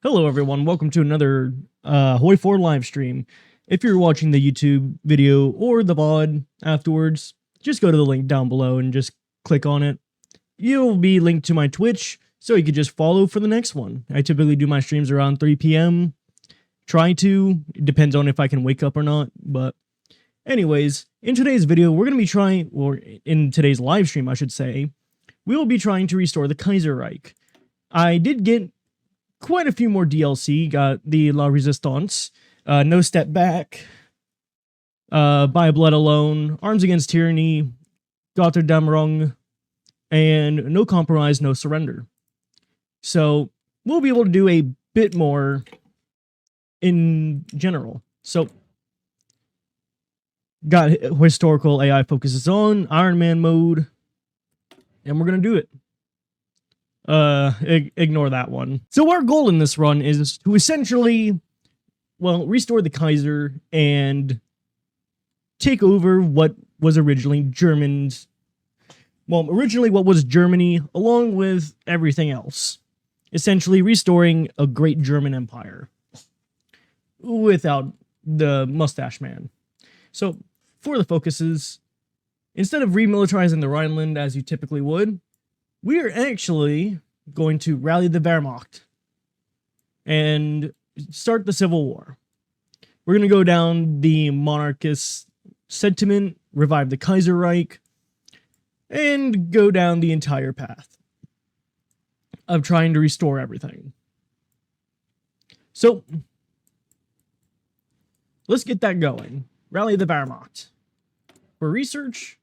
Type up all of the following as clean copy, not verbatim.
Hello, everyone. Welcome to another HOI4 live stream. If you're watching the YouTube video or the VOD afterwards, just go to the link down below and just click on it. You'll be linked to my Twitch, so you could just follow for the next one. I typically do my streams around 3 p.m. Try to. It depends on if I can wake up or not. But anyways, in today's video, we're going to be trying, or in today's live stream, I should say, we will be trying to restore the Kaiser Reich. I did get quite a few more DLC. Got the La Resistance, No Step Back, By Blood Alone, Arms Against Tyranny, Gotterdammerung, and No Compromise, No Surrender. So we'll be able to do a bit more in general. So got historical AI focuses on, Iron Man mode, and we're going to do it. Ignore that one. So our goal in this run is to essentially, well, restore the Kaiser and take over what was originally Germany's, well, originally what was Germany, along with everything else. Essentially restoring a great German empire without the mustache man. So for the focuses, instead of remilitarizing the Rhineland as you typically would, we are actually going to rally the Wehrmacht and start the Civil War. We're going to go down the monarchist sentiment, revive the Kaiser Reich, and go down the entire path of trying to restore everything. So, let's get that going. Rally the Wehrmacht. For research,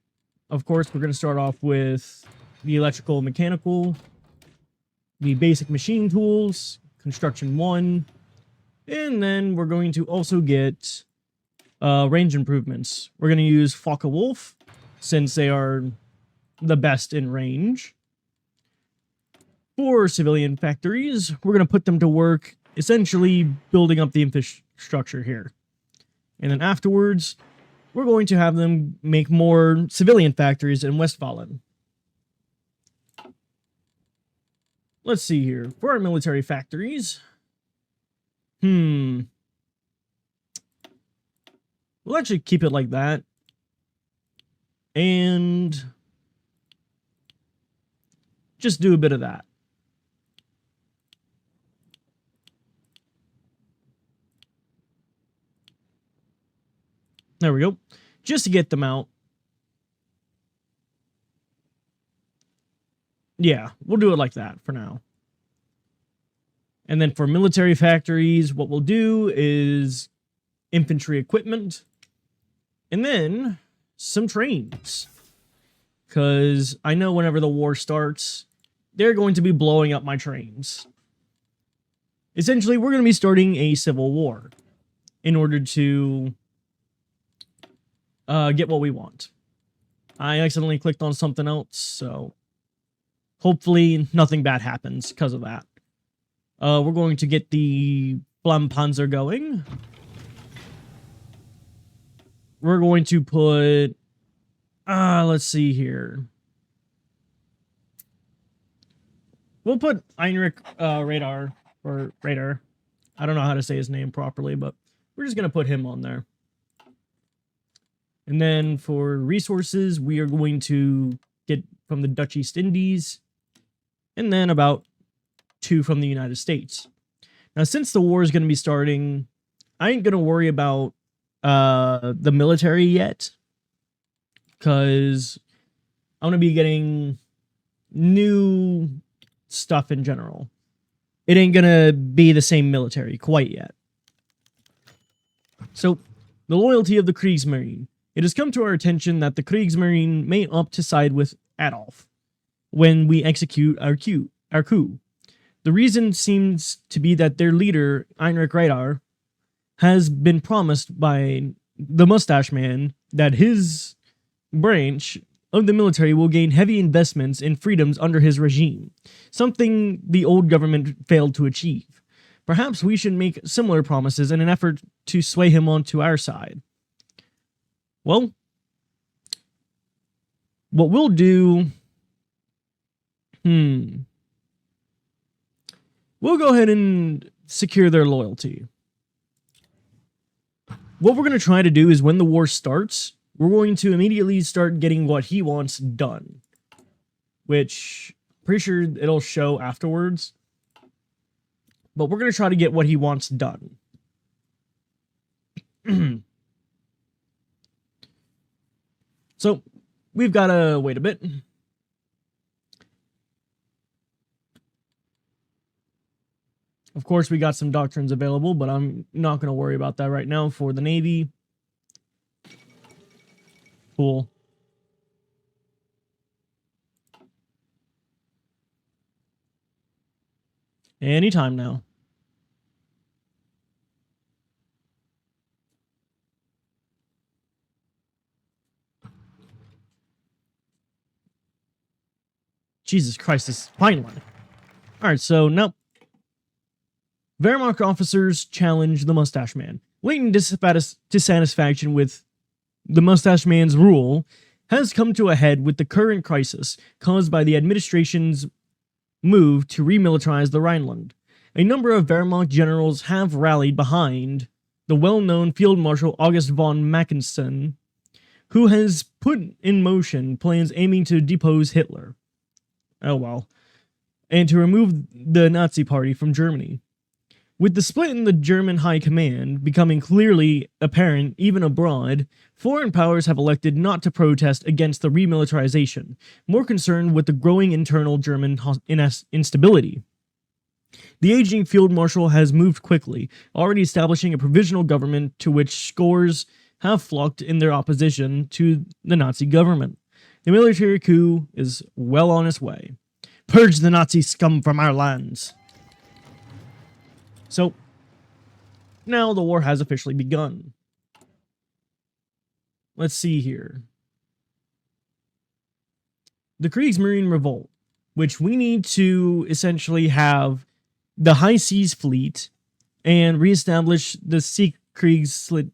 of course, we're going to start off with the electrical and mechanical, the basic machine tools, construction 1, and then we're going to also get range improvements. We're going to use Focke-Wulf, since they are the best in range. For civilian factories, we're going to put them to work, essentially building up the infrastructure here. And then afterwards, we're going to have them make more civilian factories in Westfalen. Let's see here. For our military factories, we'll actually keep it like that. And just do a bit of that. There we go. Just to get them out. Yeah, we'll do it like that for now. And then for military factories, what we'll do is infantry equipment. And then some trains. Because I know whenever the war starts, they're going to be blowing up my trains. Essentially, we're going to be starting a civil war in order to get what we want. I accidentally clicked on something else, so hopefully nothing bad happens because of that. We're going to get the Flampanzer going. We're going to put, let's see here. We'll put Heinrich Radar, or Radar. I don't know how to say his name properly, but we're just going to put him on there. And then for resources, we are going to get from the Dutch East Indies, and then about 2 from the United States. Now, since the war is going to be starting, I ain't going to worry about the military yet, because I'm going to be getting new stuff in general. It ain't going to be the same military quite yet. So, the loyalty of the Kriegsmarine. It has come to our attention that the Kriegsmarine may opt to side with Adolf when we execute our coup. The reason seems to be that their leader, Heinrich Radar, has been promised by the Mustache Man that his branch of the military will gain heavy investments in freedoms under his regime, something the old government failed to achieve. Perhaps we should make similar promises in an effort to sway him onto our side. Well, what we'll do, we'll go ahead and secure their loyalty. What we're going to try to do is when the war starts, we're going to immediately start getting what he wants done. Which, I'm pretty sure it'll show afterwards. But we're going to try to get what he wants done. So, we've got to wait a bit. Of course, we got some doctrines available, but I'm not going to worry about that right now for the Navy. Cool. Anytime now. Jesus Christ, this fine line. Alright, so now Wehrmacht officers challenge the Mustache Man. Latent dissatisfaction with the Mustache Man's rule has come to a head with the current crisis caused by the administration's move to remilitarize the Rhineland. A number of Wehrmacht generals have rallied behind the well-known Field Marshal August von Mackensen, who has put in motion plans aiming to depose Hitler. Oh well. And to remove the Nazi Party from Germany. With the split in the German high command becoming clearly apparent even abroad, foreign powers have elected not to protest against the remilitarization, more concerned with the growing internal German instability. The aging field marshal has moved quickly, already establishing a provisional government to which scores have flocked in their opposition to the Nazi government. The military coup is well on its way. Purge the Nazi scum from our lands. So, now the war has officially begun. Let's see here. The Kriegsmarine Revolt, which we need to essentially have the High Seas Fleet and reestablish the Siegkriegslitung.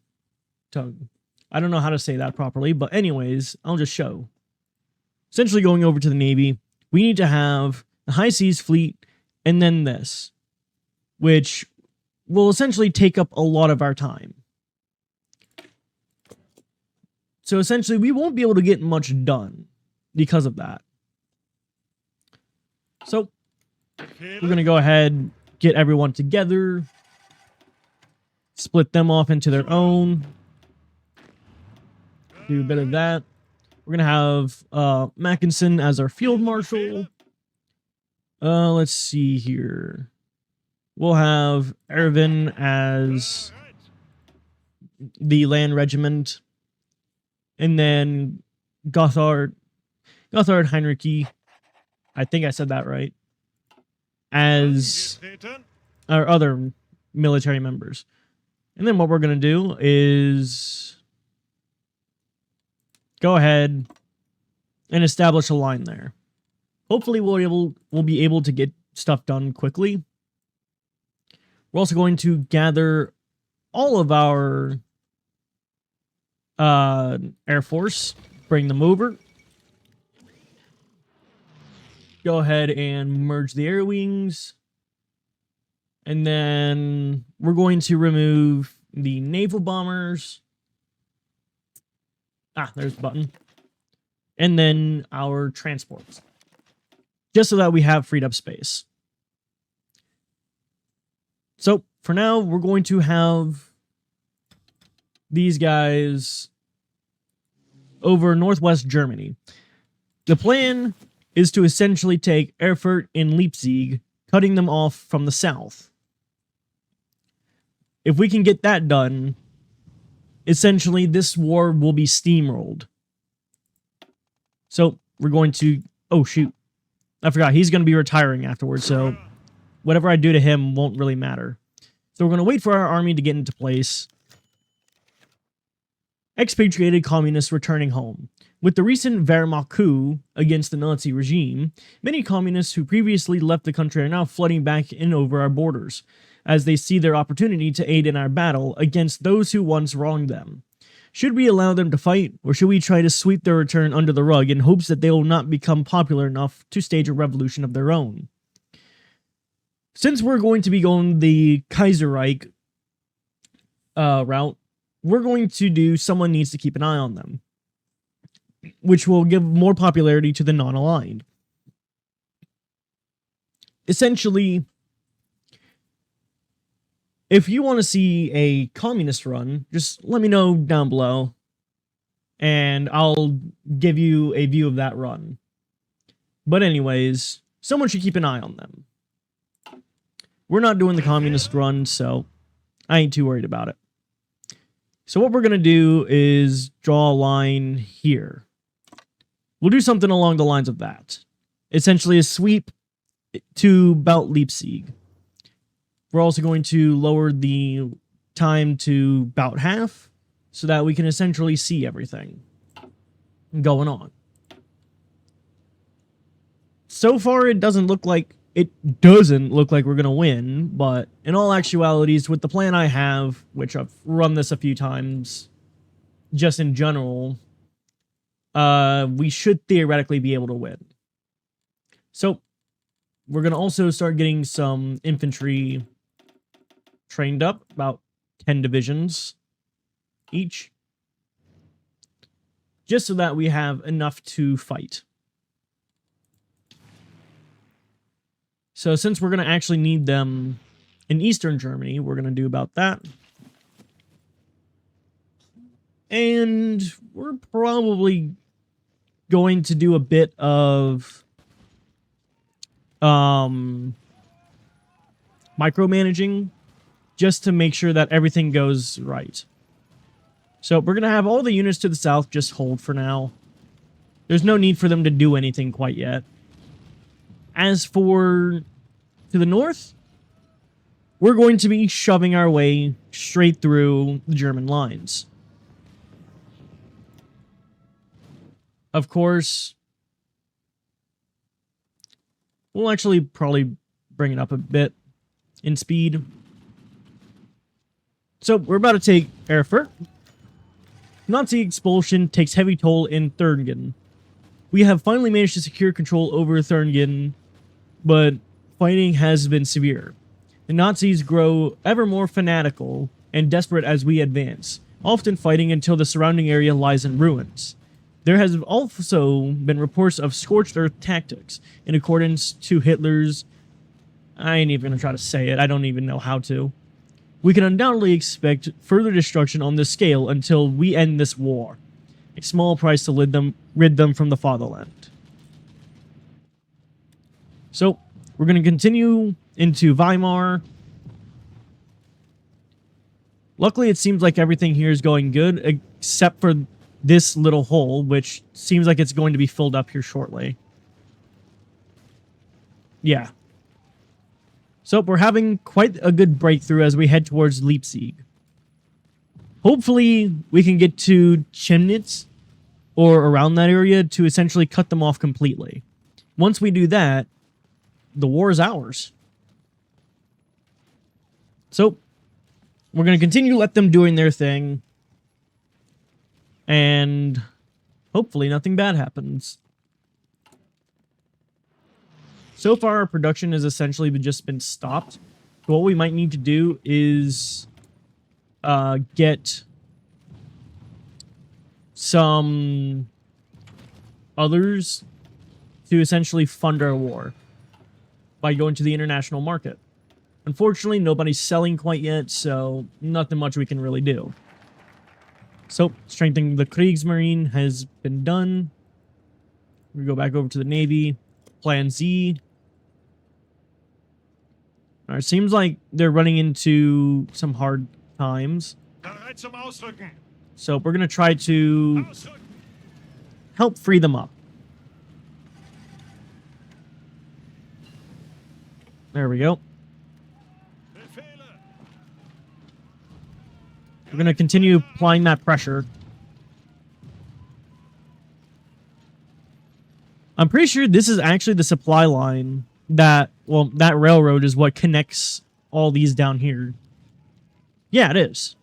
I don't know how to say that properly, but anyways, I'll just show. Essentially going over to the Navy, we need to have the High Seas Fleet and then this, which will essentially take up a lot of our time. So essentially, we won't be able to get much done because of that. So, we're going to go ahead, get everyone together, split them off into their own, do a bit of that. We're going to have Mackinson as our field marshal. Let's see here. We'll have Erwin as the land regiment. And then Gotthard Heinrichi, I think I said that right, as our other military members. And then what we're going to do is go ahead and establish a line there. Hopefully we'll be able to get stuff done quickly. We're also going to gather all of our Air Force, bring them over. Go ahead and merge the air wings. And then we're going to remove the naval bombers. Ah, there's the button. And then our transports. Just so that we have freed up space. So, for now, we're going to have these guys over northwest Germany. The plan is to essentially take Erfurt and Leipzig, cutting them off from the south. If we can get that done, essentially this war will be steamrolled. So, we're going to... Oh, shoot. I forgot. He's going to be retiring afterwards, so whatever I do to him won't really matter. So we're going to wait for our army to get into place. Expatriated communists returning home. With the recent Wehrmacht coup against the Nazi regime, many communists who previously left the country are now flooding back in over our borders, as they see their opportunity to aid in our battle against those who once wronged them. Should we allow them to fight, or should we try to sweep their return under the rug in hopes that they will not become popular enough to stage a revolution of their own? Since we're going to be going the Kaiser Reich route, we're going to do someone needs to keep an eye on them, which will give more popularity to the non-aligned. Essentially, if you want to see a communist run, just let me know down below, and I'll give you a view of that run. But anyways, someone should keep an eye on them. We're not doing the communist run, so I ain't too worried about it. So what we're going to do is draw a line here. We'll do something along the lines of that. Essentially a sweep to about Leipzig. We're also going to lower the time to about half so that we can essentially see everything going on. So far, it doesn't look like we're going to win, but in all actualities, with the plan I have, which I've run this a few times, just in general, we should theoretically be able to win. So, we're going to also start getting some infantry trained up, about 10 divisions each, just so that we have enough to fight. So since we're going to actually need them in Eastern Germany, we're going to do about that. And we're probably going to do a bit of micromanaging just to make sure that everything goes right. So we're going to have all the units to the south just hold for now. There's no need for them to do anything quite yet. As for to the north, we're going to be shoving our way straight through the German lines. Of course, we'll actually probably bring it up a bit in speed. So we're about to take Erfurt. Nazi expulsion takes heavy toll in Thuringen. We have finally managed to secure control over Thuringen, but fighting has been severe. The Nazis grow ever more fanatical and desperate as we advance, often fighting until the surrounding area lies in ruins. There has also been reports of scorched earth tactics in accordance to Hitler's... I ain't even gonna try to say it, I don't even know how to. We can undoubtedly expect further destruction on this scale until we end this war. A small price to rid them from the fatherland. So, we're going to continue into Weimar. Luckily, it seems like everything here is going good, except for this little hole, which seems like it's going to be filled up here shortly. Yeah. So, we're having quite a good breakthrough as we head towards Leipzig. Hopefully, we can get to Chemnitz, or around that area, to essentially cut them off completely. Once we do that, the war is ours. So, we're going to continue to let them doing their thing. And hopefully nothing bad happens. So far, our production has essentially just been stopped. So what we might need to do is get some others to essentially fund our war by going to the international market. Unfortunately, nobody's selling quite yet, so nothing much we can really do. So, strengthening the Kriegsmarine has been done. We go back over to the Navy. Plan Z. Alright, seems like they're running into some hard times. So, we're going to try to help free them up. There we go. We're going to continue applying that pressure. I'm pretty sure this is actually the supply line that, well, that railroad is what connects all these down here. Yeah, it is.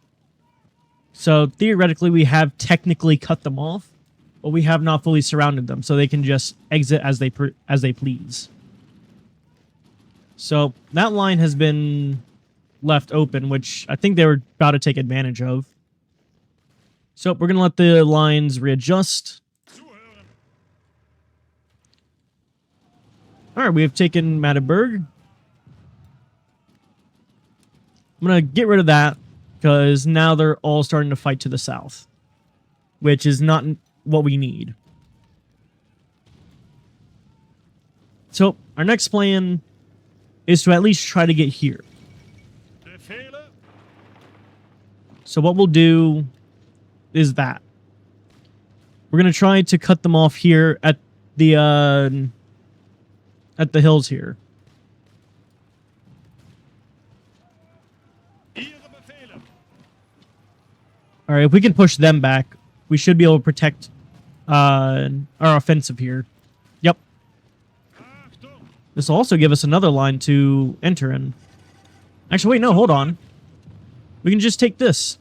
So, theoretically, we have technically cut them off, but we have not fully surrounded them, so they can just exit as they please. So that line has been left open, which I think they were about to take advantage of. So we're going to let the lines readjust. All right, we have taken Magdeburg. I'm going to get rid of that because now they're all starting to fight to the south, which is not what we need. So our next plan is to at least try to get here. So what we'll do is that we're going to try to cut them off here at the hills here. All right, if we can push them back, we should be able to protect our offensive here. Yep. This will also give us another line to enter in. Actually, wait, no, hold on. We can just take this.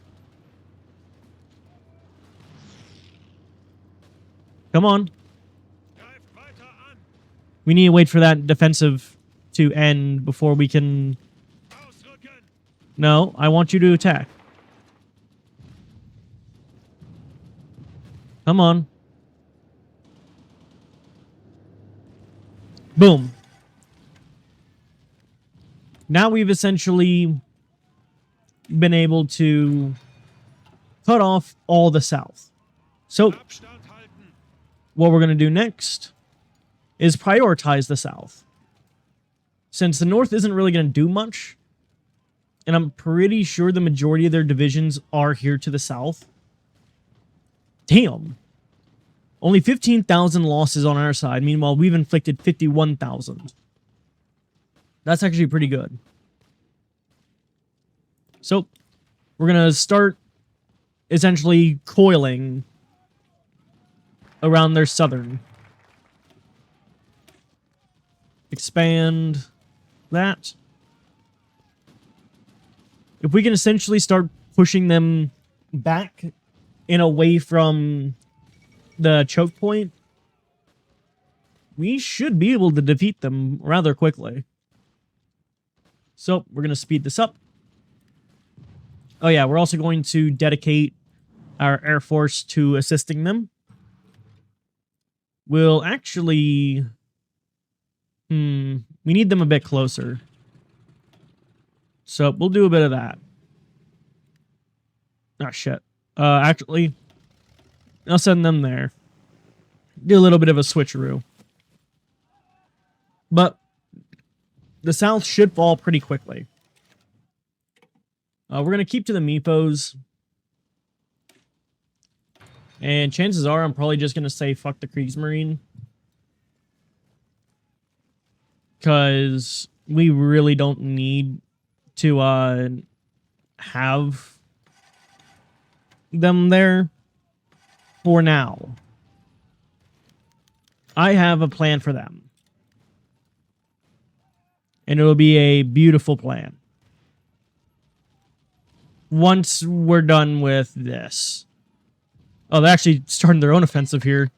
Come on. We need to wait for that defensive to end before we can... No, I want you to attack. Come on. Boom. Now we've essentially been able to cut off all the south. So what we're going to do next is prioritize the south. Since the north isn't really going to do much, and I'm pretty sure the majority of their divisions are here to the south. Damn. Only 15,000 losses on our side. Meanwhile, we've inflicted 51,000. That's actually pretty good. So, we're going to start essentially coiling around their southern. Expand that. If we can essentially start pushing them back and away from the choke point, we should be able to defeat them rather quickly. So, we're going to speed this up. Oh yeah, we're also going to dedicate our Air Force to assisting them. We'll actually... we need them a bit closer. So, we'll do a bit of that. Oh, shit. Actually, I'll send them there. Do a little bit of a switcheroo. But the south should fall pretty quickly. We're going to keep to the Meepos. And chances are I'm probably just going to say fuck the Kriegsmarine. Because we really don't need to have them there for now. I have a plan for them. And it'll be a beautiful plan. Once we're done with this. Oh, they're actually starting their own offensive here.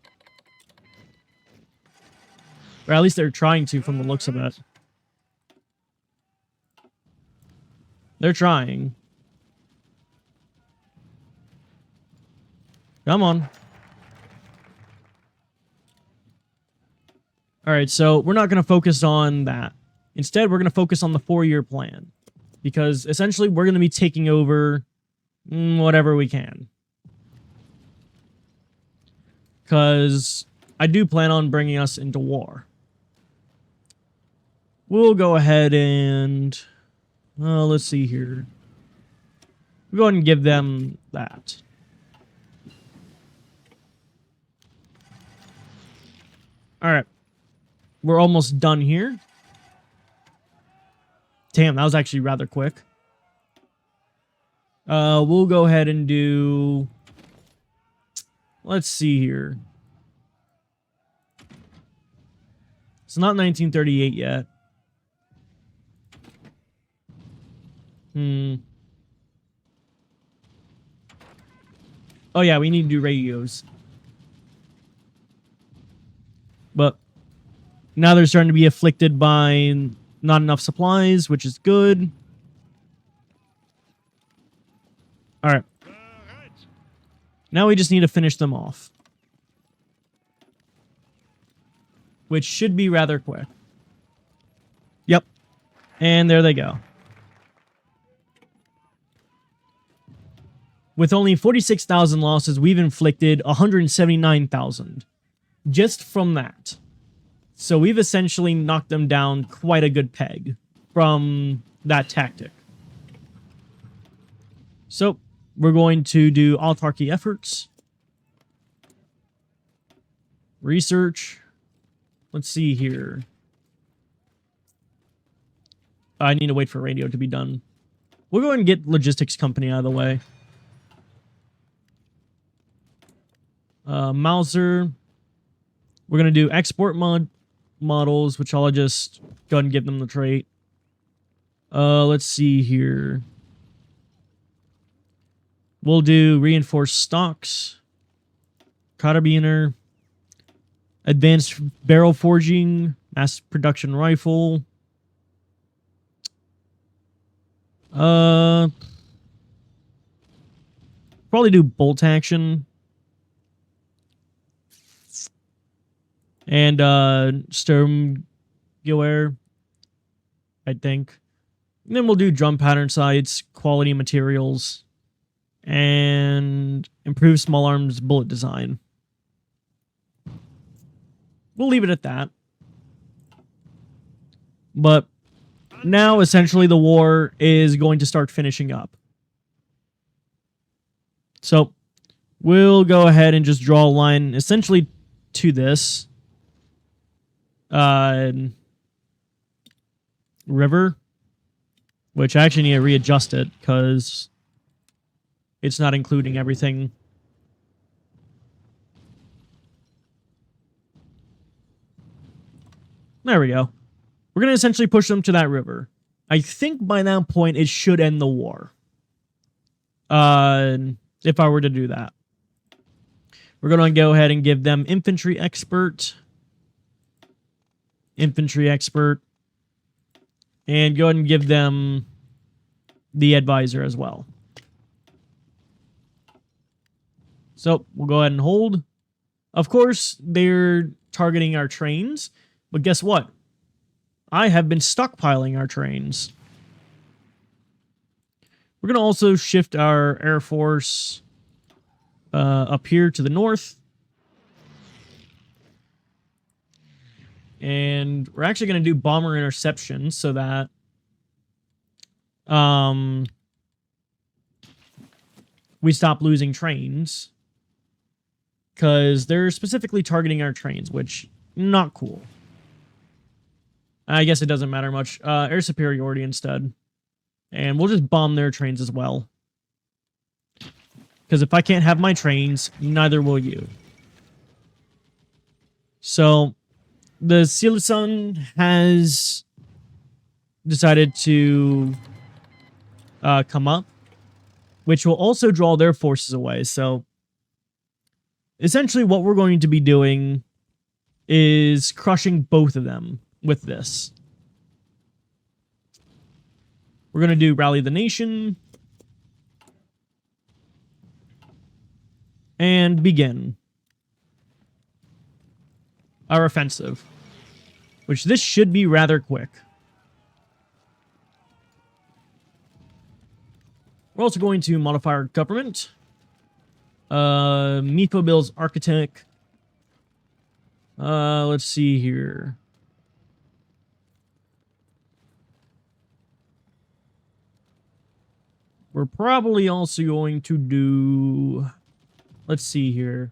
Or at least they're trying to from the looks of it. They're trying. Come on. Alright, so we're not going to focus on that. Instead, we're going to focus on the 4-year plan. Because essentially, we're going to be taking over whatever we can. Because I do plan on bringing us into war. We'll go ahead and... let's see here. We'll go ahead and give them that. Alright. We're almost done here. Damn, that was actually rather quick. We'll go ahead and do... Let's see here. It's not 1938 yet. Oh yeah, we need to do radios. But now they're starting to be afflicted by Not enough supplies, which is good. All right. Now we just need to finish them off, which should be rather quick. Yep. And there they go. With only 46,000 losses, we've inflicted 179,000 just from that. So we've essentially knocked them down quite a good peg from that tactic. So we're going to do autarky efforts. Research. Let's see here. I need to wait for radio to be done. We'll go ahead and get logistics company out of the way. Mauser. We're going to do export models, which I'll just go ahead and give them the trait. Let's see here. We'll do reinforced stocks. Carabiner. Advanced barrel forging. Mass production rifle. Probably do bolt action. And Sturmgewehr, I think. And then we'll do drum pattern sights, quality materials, and improve small arms bullet design. We'll leave it at that. But now, essentially, the war is going to start finishing up. So, we'll go ahead and just draw a line, essentially, to this. River, which I actually need to readjust it because it's not including everything. There we go. We're going to essentially push them to that river. I think by that point it should end the war. If I were to do that. We're going to go ahead and give them infantry expert. Infantry expert, and go ahead and give them the advisor as well. So we'll go ahead and hold. Of course, they're targeting our trains, but guess what? I have been stockpiling our trains. We're going to also shift our Air Force up here to the north. And we're actually going to do bomber interception so that we stop losing trains. Because they're specifically targeting our trains, which, not cool. I guess it doesn't matter much. Air superiority instead. And we'll just bomb their trains as well. Because if I can't have my trains, neither will you. So the Silson has decided to come up, which will also draw their forces away. So essentially what we're going to be doing is crushing both of them with this. We're going to do Rally the Nation. And begin our offensive, which this should be rather quick. We're also going to modify our government. Mipobill's architect. Let's see here. We're probably also going to do... Let's see here.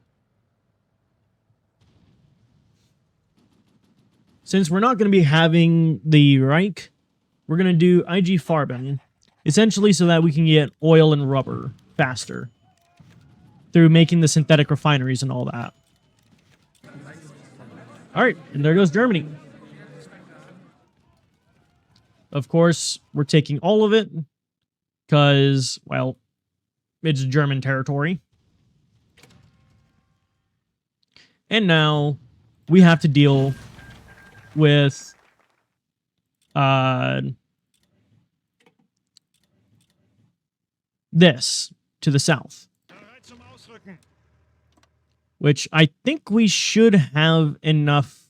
Since we're not going to be having the Reich, we're going to do IG Farben. Essentially so that we can get oil and rubber faster. Through making the synthetic refineries and all that. Alright, and there goes Germany. Of course, we're taking all of it. Because, well, it's German territory. And now we have to deal with this to the south, which I think we should have enough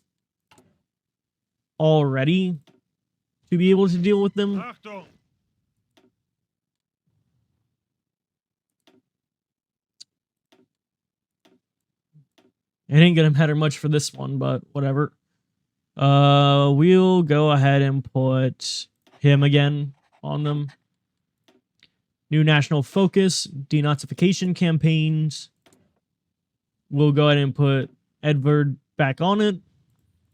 already to be able to deal with them. It ain't gonna matter much for this one, but whatever. We'll go ahead and put him again on them. New national focus, denazification campaigns. We'll go ahead and put Edward back on it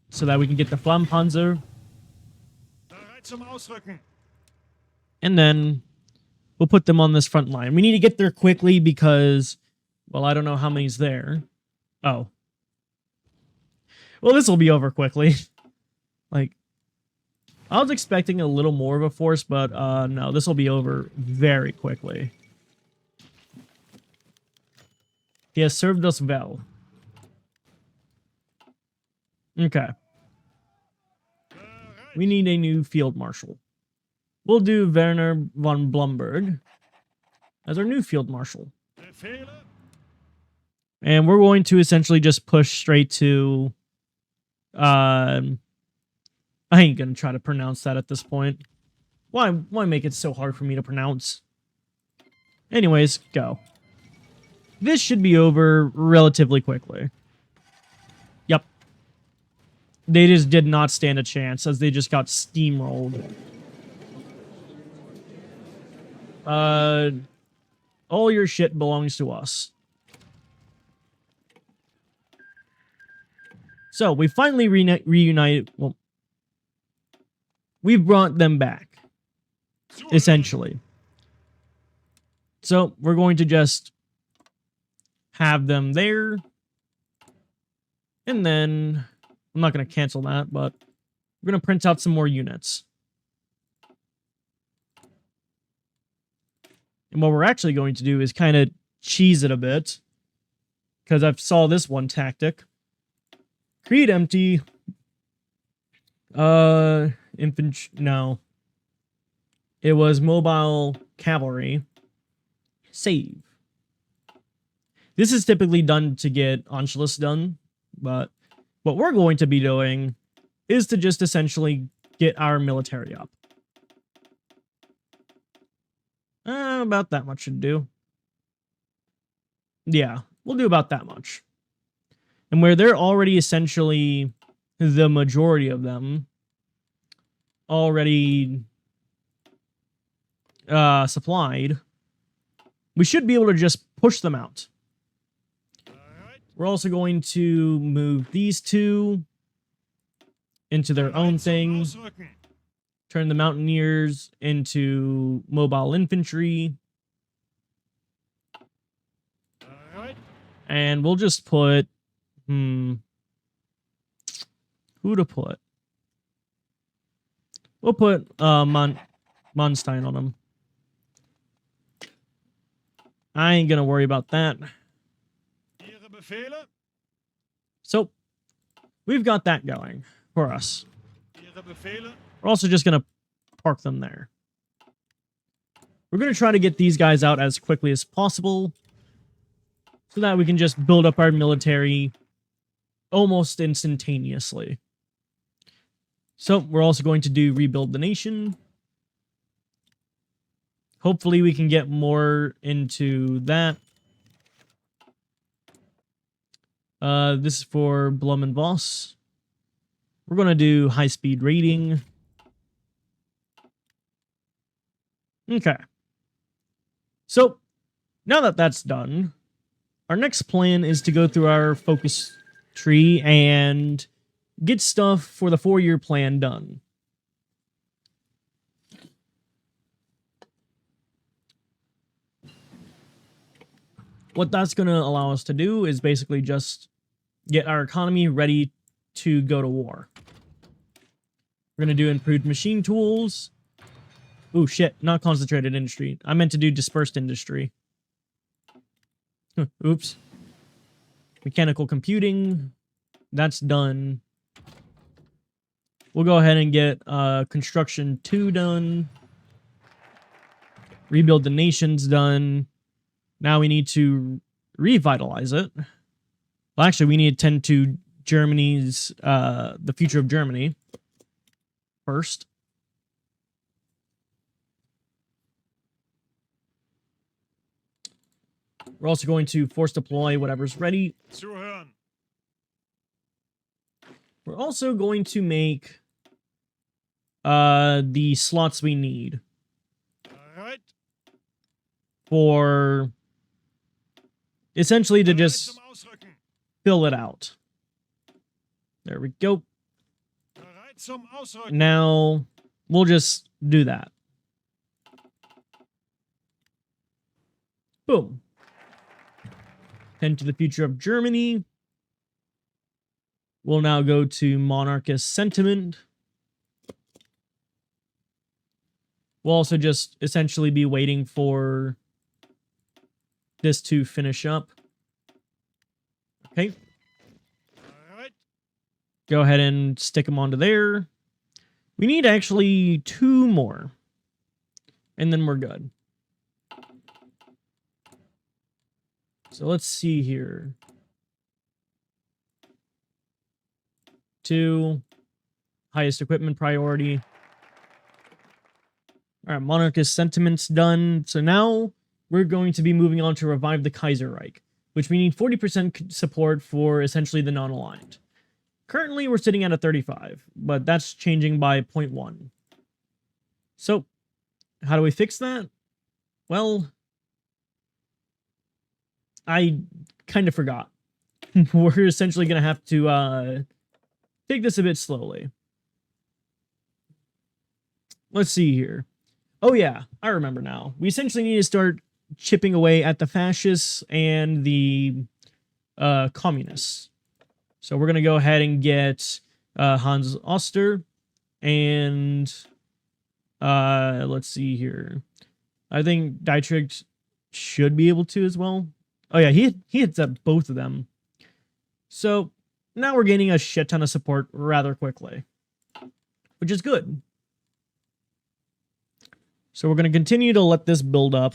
so that we can get the Flammpanzer. And then we'll put them on this front line. We need to get there quickly because, well, I don't know how many's there. Oh. Well, this will be over quickly. Like, I was expecting a little more of a force, but no, this will be over very quickly. He has served us well. Okay. We need a new field marshal. We'll do Werner von Blumberg as our new field marshal. And we're going to essentially just push straight to... I ain't gonna try to pronounce that at this point. Why make it so hard for me to pronounce? Anyways, go. This should be over relatively quickly. Yep. They just did not stand a chance as they just got steamrolled. All your shit belongs to us. So, we finally reunited... Well, we've brought them back, essentially. So, we're going to just have them there. And then, I'm not going to cancel that, but we're going to print out some more units. And what we're actually going to do is kind of cheese it a bit. Because I've saw this one tactic. Create empty. Infantry. No. It was mobile cavalry. Save. This is typically done to get Anschluss done, but what we're going to be doing is to just essentially get our military up. About that much should do. Yeah, we'll do about that much. And where they're already essentially the majority of them already supplied, we should be able to just push them out. We're also going to move these two into their own thing. Turn the Mountaineers into mobile infantry. And we'll just put... who to put? We'll put Monstein on them. I ain't gonna worry about that. So, we've got that going for us. We're also just going to park them there. We're going to try to get these guys out as quickly as possible so that we can just build up our military almost instantaneously. So, we're also going to do rebuild the nation. Hopefully, we can get more into that. This is for Blum and Voss. We're going to do high-speed rating. Okay. So, now that that's done, our next plan is to go through our focus tree and get stuff for the 4-year plan done. What that's going to allow us to do is basically just get our economy ready to go to war. We're going to do improved machine tools. Ooh, shit. Not concentrated industry. I meant to do dispersed industry. Oops. Mechanical computing. That's done. we'll go ahead and get construction 2 done. Rebuild the nations done. Now we need to revitalize it. Well, actually, we need to tend to Germany's, the future of Germany first. We're also going to force deploy whatever's ready. We're also going to make the slots we need for essentially to just fill it out. There we go. Now we'll just do that. Boom. Tend to the future of Germany. We'll now go to monarchist sentiment. We'll also just essentially be waiting for this to finish up. Okay. Go ahead and stick them onto there. We need actually 2 more. And then we're good. So let's see here. 2. Highest equipment priority. Alright, monarchist sentiment's done. So now we're going to be moving on to revive the Kaiser Reich, which we need 40% support for essentially the non-aligned. Currently, we're sitting at a 35, but that's changing by 0.1. So, how do we fix that? Well, I kind of forgot. We're essentially going to have to take this a bit slowly. Let's see here. Oh yeah, I remember now. We essentially need to start chipping away at the fascists and the communists. So we're going to go ahead and get Hans Oster and let's see here. I think Dietrich should be able to as well. Oh yeah, he hits up both of them. So now we're gaining a shit ton of support rather quickly, which is good. So we're going to continue to let this build up.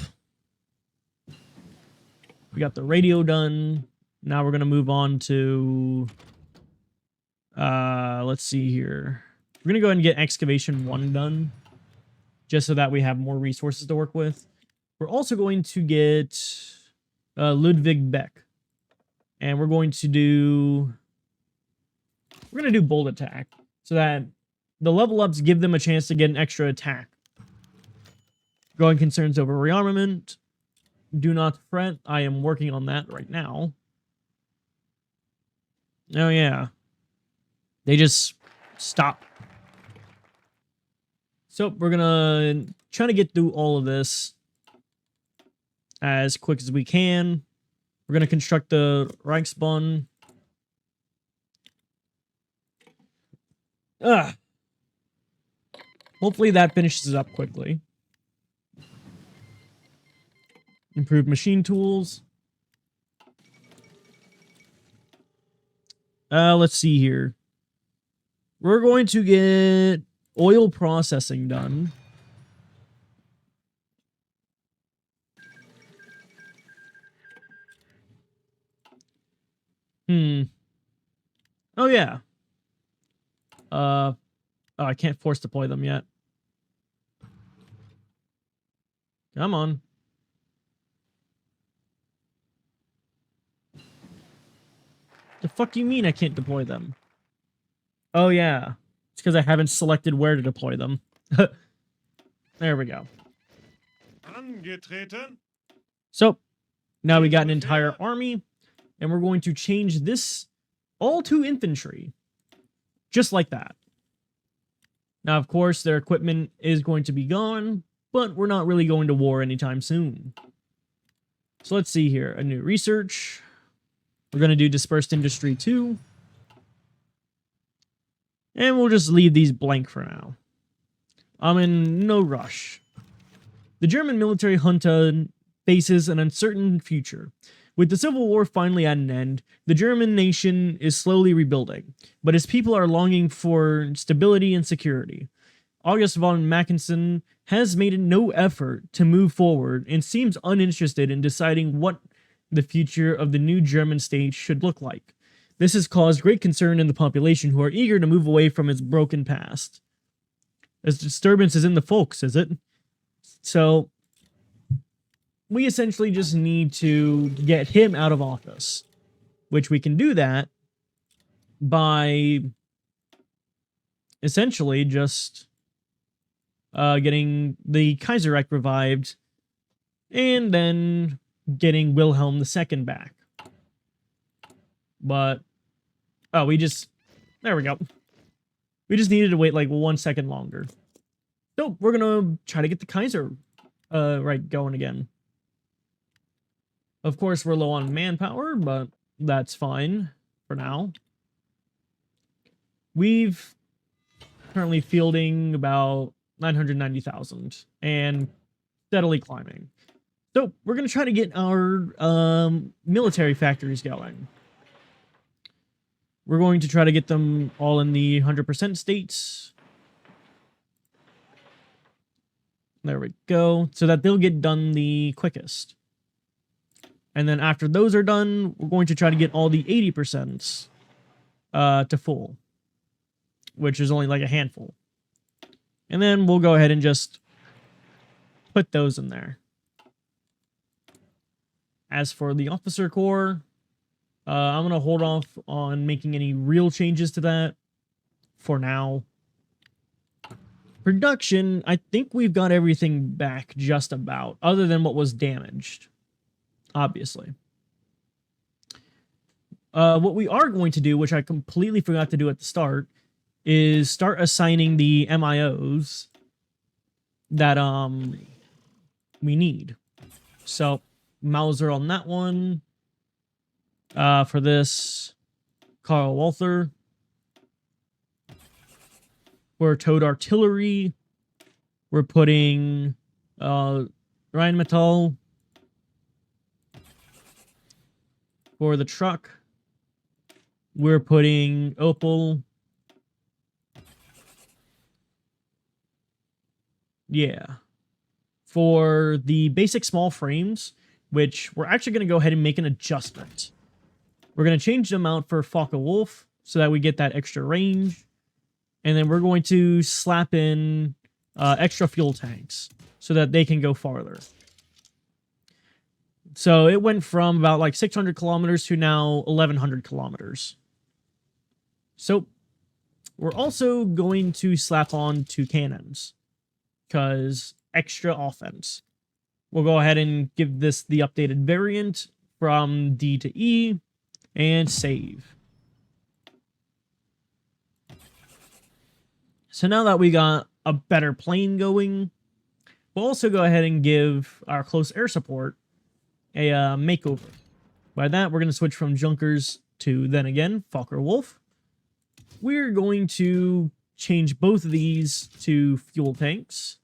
We got the radio done. Now we're going to move on to, let's see here. We're going to go ahead and get excavation 1 done, just so that we have more resources to work with. We're also going to get Ludwig Beck. And we're going to do bold attack, so that the level ups give them a chance to get an extra attack. Growing concerns over rearmament. Do not fret. I am working on that right now. Oh, yeah. They just stop. So, we're gonna try to get through all of this as quick as we can. We're gonna construct the Reichsbahn. Hopefully that finishes up quickly. Improved machine tools. Let's see here. We're going to get oil processing done. Oh, yeah. Oh, I can't force deploy them yet. Come on. The fuck do you mean I can't deploy them? Oh, yeah. It's because I haven't selected where to deploy them. There we go. So, now we got an entire army, and we're going to change this all to infantry. Just like that. Now, of course, their equipment is going to be gone, but we're not really going to war anytime soon. So let's see here. A new research. We're going to do Dispersed Industry 2. And we'll just leave these blank for now. I'm in no rush. The German military junta faces an uncertain future, With the Civil War finally at an end, the German nation is slowly rebuilding, but its people are longing for stability and security. August von Mackensen has made no effort to move forward and seems uninterested in deciding what the future of the new German state should look like. This has caused great concern in the population, who are eager to move away from its broken past. This disturbance is in the folks, is it? So, we essentially just need to get him out of office, which we can do that by essentially just getting the Kaiser Reich revived and then getting Wilhelm II back. But, oh, there we go. We just needed to wait like 1 second longer. So, we're gonna try to get the Kaiser Reich going again. Of course, we're low on manpower, but that's fine for now. We've currently fielding about 990,000 and steadily climbing. So we're going to try to get our military factories going. We're going to try to get them all in the 100% states. There we go. So that they'll get done the quickest. And then after those are done, we're going to try to get all the 80% to full, which is only like a handful. And then we'll go ahead and just put those in there. As for the officer corps, I'm going to hold off on making any real changes to that for now. Production, I think we've got everything back just about, other than what was damaged. Obviously. What we are going to do, which I completely forgot to do at the start, is start assigning the MIOs that we need. So, Mauser on that one. For this, Karl Walther. For towed artillery, we're putting Rheinmetall. For the truck, we're putting Opel. Yeah. For the basic small frames, which we're actually going to go ahead and make an adjustment. We're going to change them out for Focke-Wulf so that we get that extra range. And then we're going to slap in extra fuel tanks so that they can go farther. So it went from about like 600 kilometers to now 1,100 kilometers. So we're also going to slap on 2 cannons because extra offense. We'll go ahead and give this the updated variant from D to E and save. So now that we got a better plane going, we'll also go ahead and give our close air support a makeover. By that, we're going to switch from Junkers to, then again, Focke-Wulf. We're going to change both of these to fuel tanks,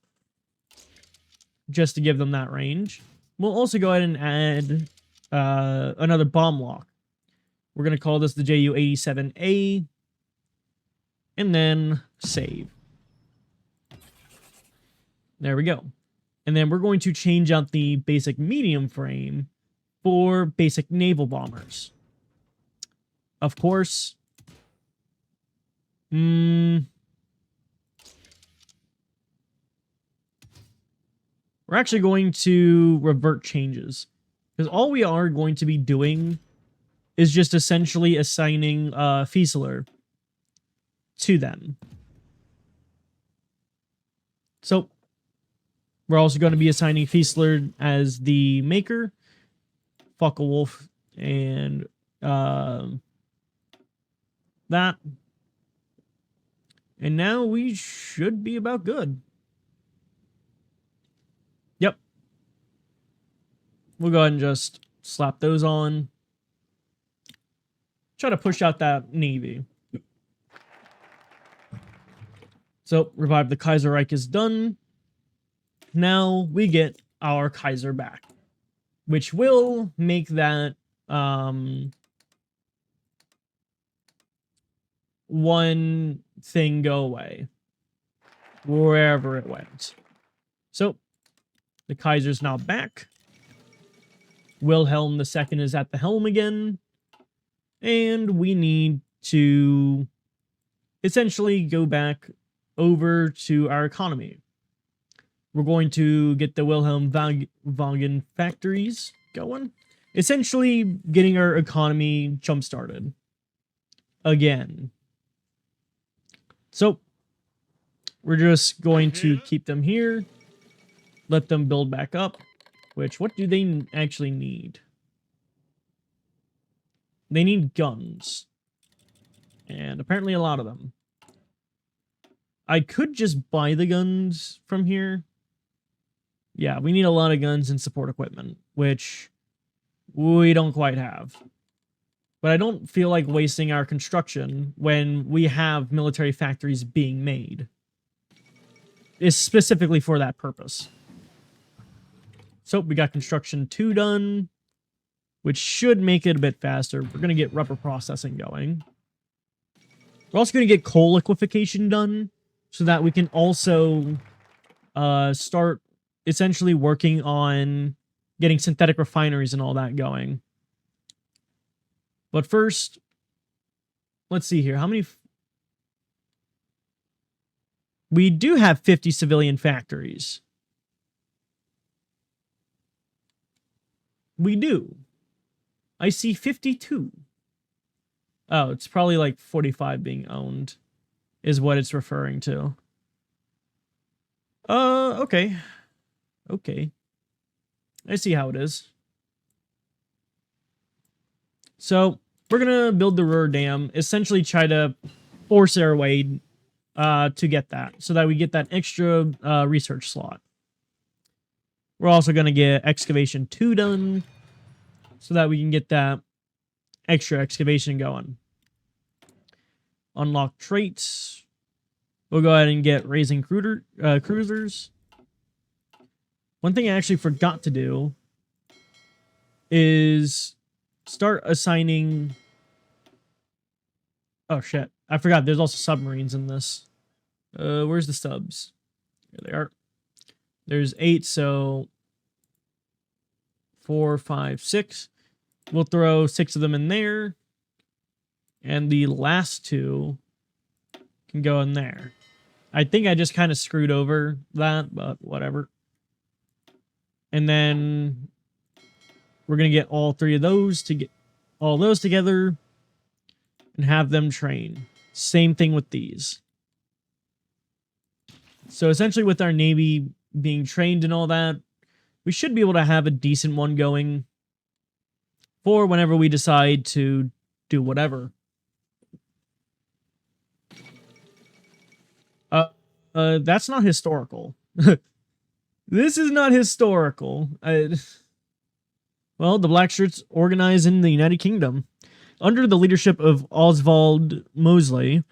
just to give them that range. We'll also go ahead and add another bomb lock. We're going to call this the JU-87A, and then save. There we go. And then we're going to change out the basic medium frame for basic naval bombers. Of course, we're actually going to revert changes, because all we are going to be doing is just essentially assigning Fieseler to them. So we're also going to be assigning Fieseler as the maker, Focke-Wulf, and that. And now we should be about good. Yep. We'll go ahead and just slap those on. Try to push out that Navy. So, Revive the Kaiser Reich is done. Now we get our Kaiser back, which will make that one thing go away. Wherever it went. So, the Kaiser's now back. Wilhelm II is at the helm again. And we need to essentially go back over to our economy. We're going to get the Wilhelmwagen factories going. Essentially getting our economy jump-started. Again. So, we're just going to keep them here. Let them build back up. Which, what do they actually need? They need guns. And apparently a lot of them. I could just buy the guns from here. Yeah, we need a lot of guns and support equipment, which we don't quite have. But I don't feel like wasting our construction when we have military factories being made. It's specifically for that purpose. So we got construction 2 done, which should make it a bit faster. We're going to get rubber processing going. We're also going to get coal liquefaction done so that we can also start essentially working on getting synthetic refineries and all that going. But first, let's see here. How many... We do have 50 civilian factories. We do. I see 52. Oh, it's probably like 45 being owned is what it's referring to. Okay. Okay. I see how it is. So, we're going to build the Ruhr Dam, essentially try to force our way to get that, so that we get that extra research slot. We're also going to get excavation 2 done, so that we can get that extra excavation going. Unlock traits. We'll go ahead and get raising cruisers. One thing I actually forgot to do is start assigning... Oh, shit. I forgot there's also submarines in this. Where's the subs? Here they are. There's 8, so 4, 5, 6. We'll throw 6 of them in there. And the last 2 can go in there. I think I just kind of screwed over that, but whatever. And then we're going to get all 3 of those to get all those together and have them train. Same thing with these. So essentially with our Navy being trained and all that, we should be able to have a decent one going for whenever we decide to do whatever. That's not historical. This is not historical. Well, the Black Shirts organize in the United Kingdom. Under the leadership of Oswald Mosley,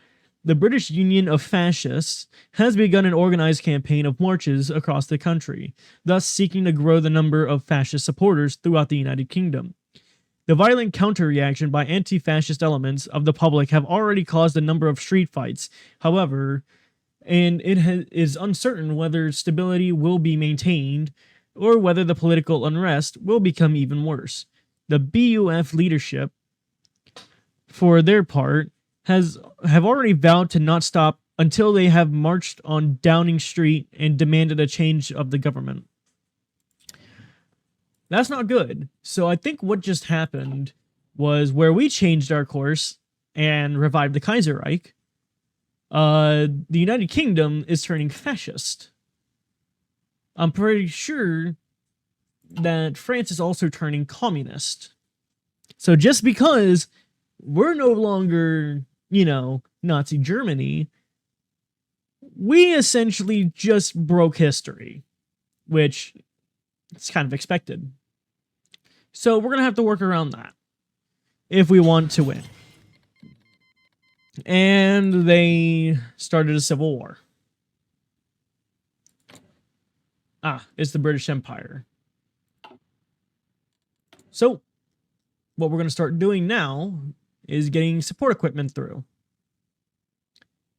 the British Union of Fascists has begun an organized campaign of marches across the country, thus seeking to grow the number of fascist supporters throughout the United Kingdom. The violent counter-reaction by anti-fascist elements of the public have already caused a number of street fights, however, and it is uncertain whether stability will be maintained or whether the political unrest will become even worse. The BUF leadership, for their part, have already vowed to not stop until they have marched on Downing Street and demanded a change of the government. That's not good. So I think what just happened was where we changed our course and revived the Kaiser Reich, the United Kingdom is turning fascist. I'm pretty sure that France is also turning communist. So just because we're no longer, you know, Nazi Germany, we essentially just broke history, which it's kind of expected. So we're going to have to work around that if we want to win. And they started a civil war. Ah, it's the British Empire. So, what we're going to start doing now is getting support equipment through.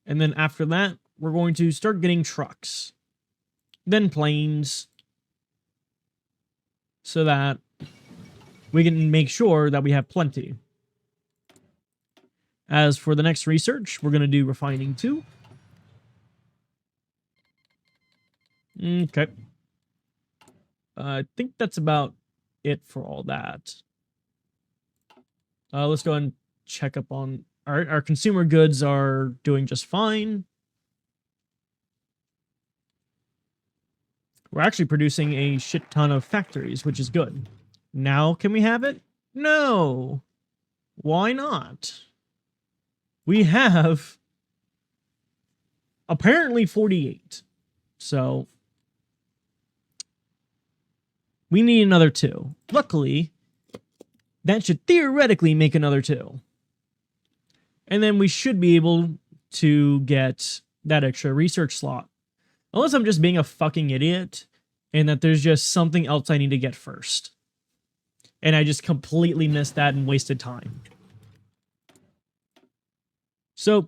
And then after that, we're going to start getting trucks, then planes, so that we can make sure that we have plenty. As for the next research, we're going to do refining too. Okay. I think that's about it for all that. Let's go and check up on our consumer goods are doing just fine. We're actually producing a shit ton of factories, which is good. Now, can we have it? No. Why not? We have apparently 48. So we need another 2. Luckily, that should theoretically make another 2. And then we should be able to get that extra research slot. Unless I'm just being a fucking idiot and that there's just something else I need to get first. And I just completely missed that and wasted time. So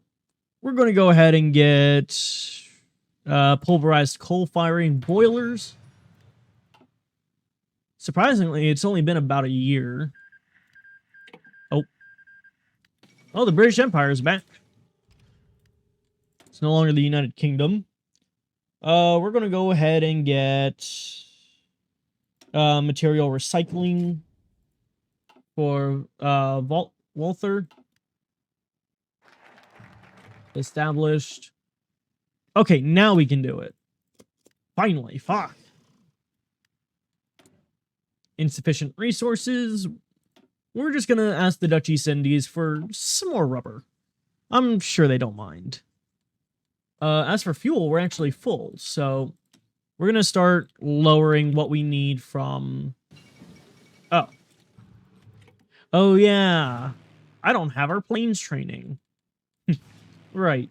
we're going to go ahead and get pulverized coal firing boilers. Surprisingly, it's only been about a year. Oh, the British Empire is back. It's no longer the United Kingdom. We're going to go ahead and get material recycling for Walther. Established. Okay, now we can do it. Finally, fuck. Insufficient resources. We're just going to ask the Dutch East Indies for some more rubber. I'm sure they don't mind. As for fuel, we're actually full, so we're going to start lowering what we need from... Oh. Oh, yeah. I don't have our planes training. Right.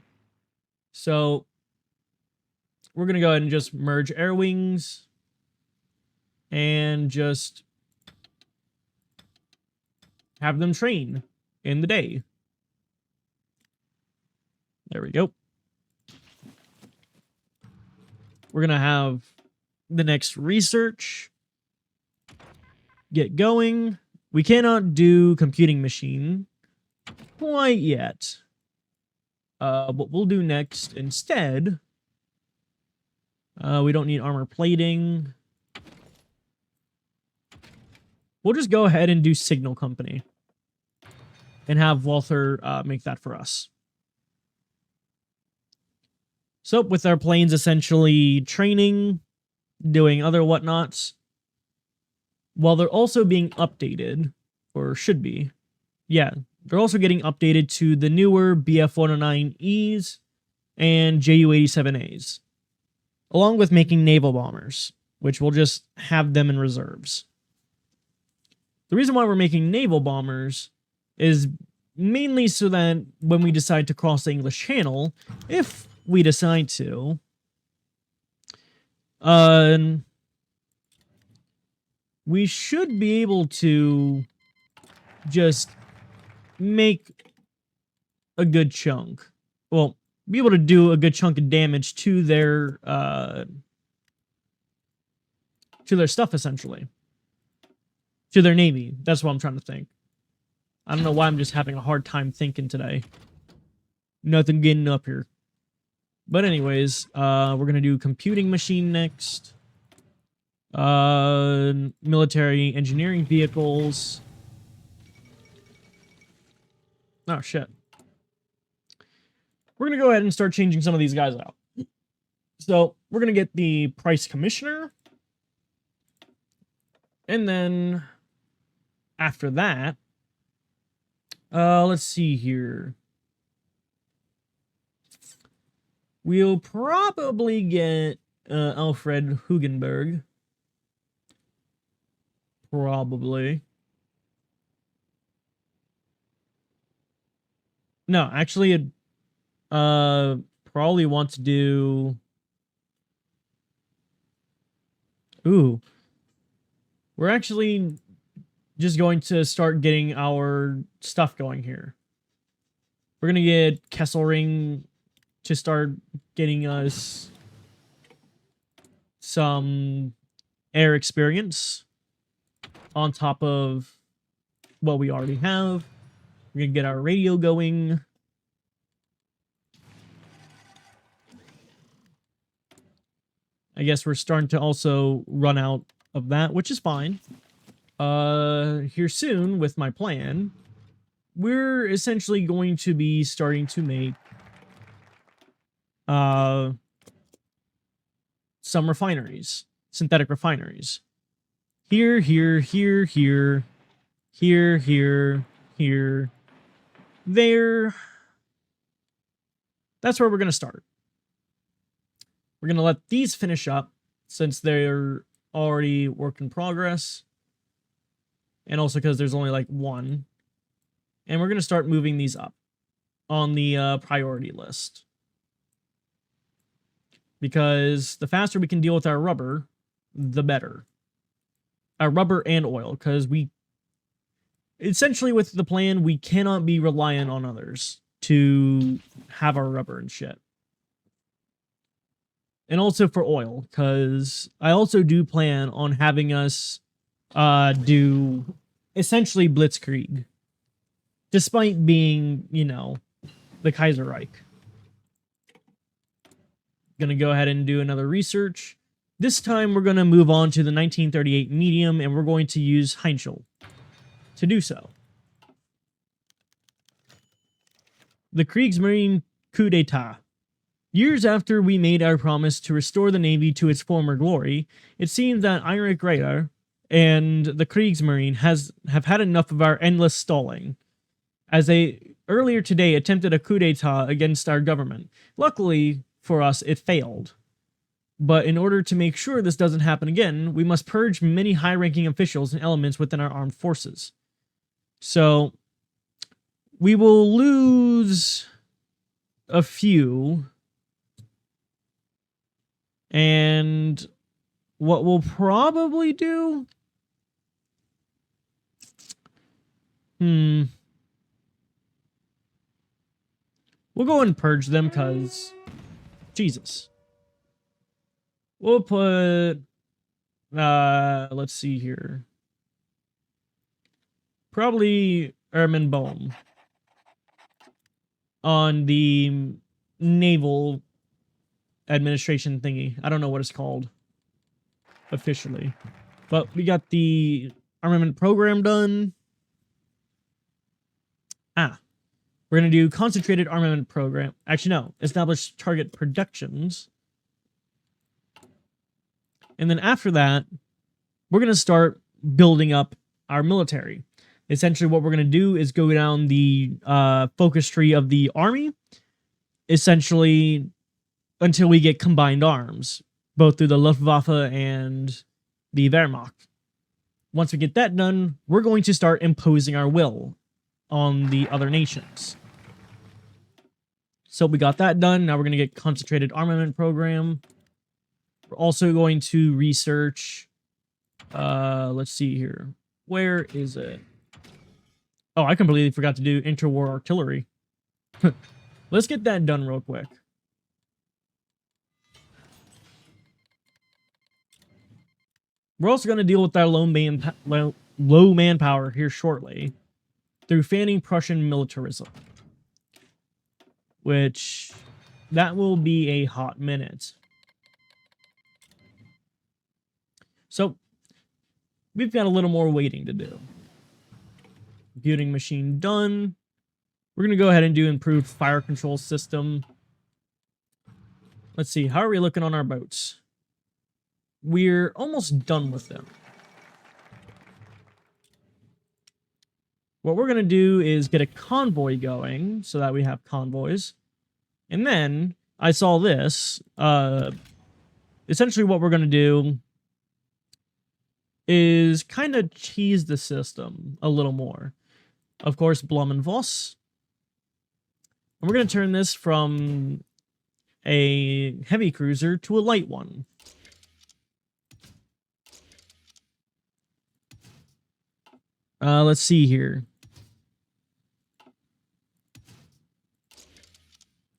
So we're going to go ahead and just merge air wings and just have them train in the day. There we go. We're going to have the next research get going. We cannot do computing machine quite yet. What we'll do next instead, we don't need armor plating. We'll just go ahead and do signal company and have Walther make that for us. So with our planes essentially training, doing other whatnots, while they're also being updated, or should be, yeah, they're also getting updated to the newer BF-109Es and Ju-87As, along with making naval bombers, which we'll just have them in reserves. The reason why we're making naval bombers is mainly so that when we decide to cross the English Channel, if we decide to, we should be able to just make a good chunk. Well, be able to do a good chunk of damage to their stuff, essentially. To their navy. That's what I'm trying to think. I don't know why I'm just having a hard time thinking today. Nothing getting up here. But anyways, we're going to do computing machine next. Military engineering vehicles. Oh, shit. We're going to go ahead and start changing some of these guys out. So, we're going to get the price commissioner. And then, after that, let's see here. We'll probably get Alfred Hugenberg. Probably. No, actually, it probably want to do... Ooh. We're actually just going to start getting our stuff going here. We're going to get Kesselring to start getting us some air experience on top of what we already have. We're going to get our radio going. I guess we're starting to also run out of that, which is fine. Here soon, with my plan, we're essentially going to be starting to make some refineries, synthetic refineries. Here, here, here, here, here, here, here, there. That's where we're going to start. We're going to let these finish up since they're already work in progress. And also because there's only like one. And we're going to start moving these up on the priority list. Because the faster we can deal with our rubber, the better. Our rubber and oil, because we... Essentially, with the plan, we cannot be reliant on others to have our rubber and shit. And also for oil, because I also do plan on having us do essentially Blitzkrieg. Despite being, you know, the Kaiser Reich. Gonna go ahead and do another research. This time we're gonna move on to the 1938 medium, and we're going to use Heinzel to do so. The Kriegsmarine coup d'etat. Years after we made our promise to restore the Navy to its former glory, it seems that Heinrich Reiter and the Kriegsmarine have had enough of our endless stalling, as they earlier today attempted a coup d'etat against our government. Luckily for us, it failed. But in order to make sure this doesn't happen again, we must purge many high-ranking officials and elements within our armed forces. So, we will lose a few. And what we'll probably do... We'll go and purge them, because... Jesus. We'll put... let's see here. Probably Erman Bohm on the naval administration thingy. I don't know what it's called officially. But we got the armament program done. We're going to do concentrated armament program. Actually, no. Establish target productions. And then after that, we're going to start building up our military. Essentially, what we're going to do is go down the focus tree of the army, essentially until we get combined arms, both through the Luftwaffe and the Wehrmacht. Once we get that done, we're going to start imposing our will on the other nations. So we got that done. Now we're going to get concentrated armament program. We're also going to research... let's see here. Where is it? Oh, I completely forgot to do interwar artillery. Let's get that done real quick. We're also going to deal with our low manpower here shortly through fanning Prussian militarism, which that will be a hot minute. So we've got a little more waiting to do. Computing machine done. We're going to go ahead and do improved fire control system. Let's see, how are we looking on our boats? We're almost done with them. What we're going to do is get a convoy going so that we have convoys. And then I saw this. Essentially what we're going to do is kind of cheese the system a little more. Of course, Blum and Voss. And we're going to turn this from a heavy cruiser to a light one. Let's see here.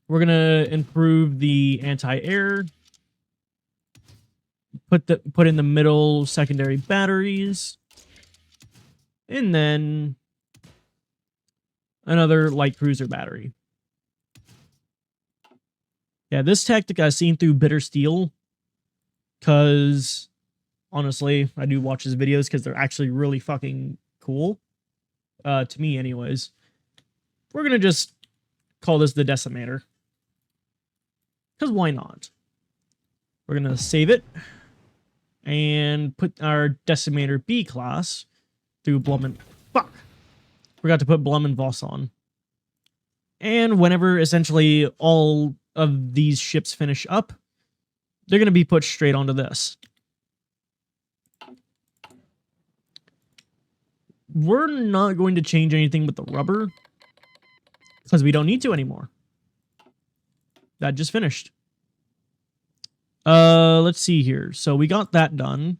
We're gonna improve the anti-air. Put in the middle secondary batteries, and then another light cruiser battery. Yeah, this tactic I've seen through Bitter Steel, because honestly, I do watch his videos because they're actually really fucking cool. To me, anyways. We're gonna just call this the Decimator. Because why not? We're gonna save it and put our Decimator B class through Blum and... Fuck! Forgot to put Blum and Voss on. And whenever essentially all of these ships finish up, they're going to be put straight onto this. We're not going to change anything with the rubber because we don't need to anymore. That just finished. Let's see here. So we got that done.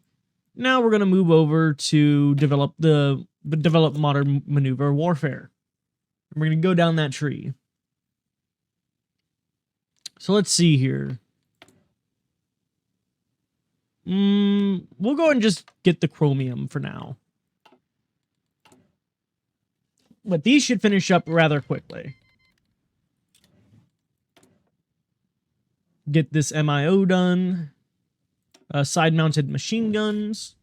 Now we're going to move over to develop modern maneuver warfare. We're going to go down that tree. So let's see here. We'll go and just get the chromium for now. But these should finish up rather quickly. Get this MIO done. Side-mounted machine guns.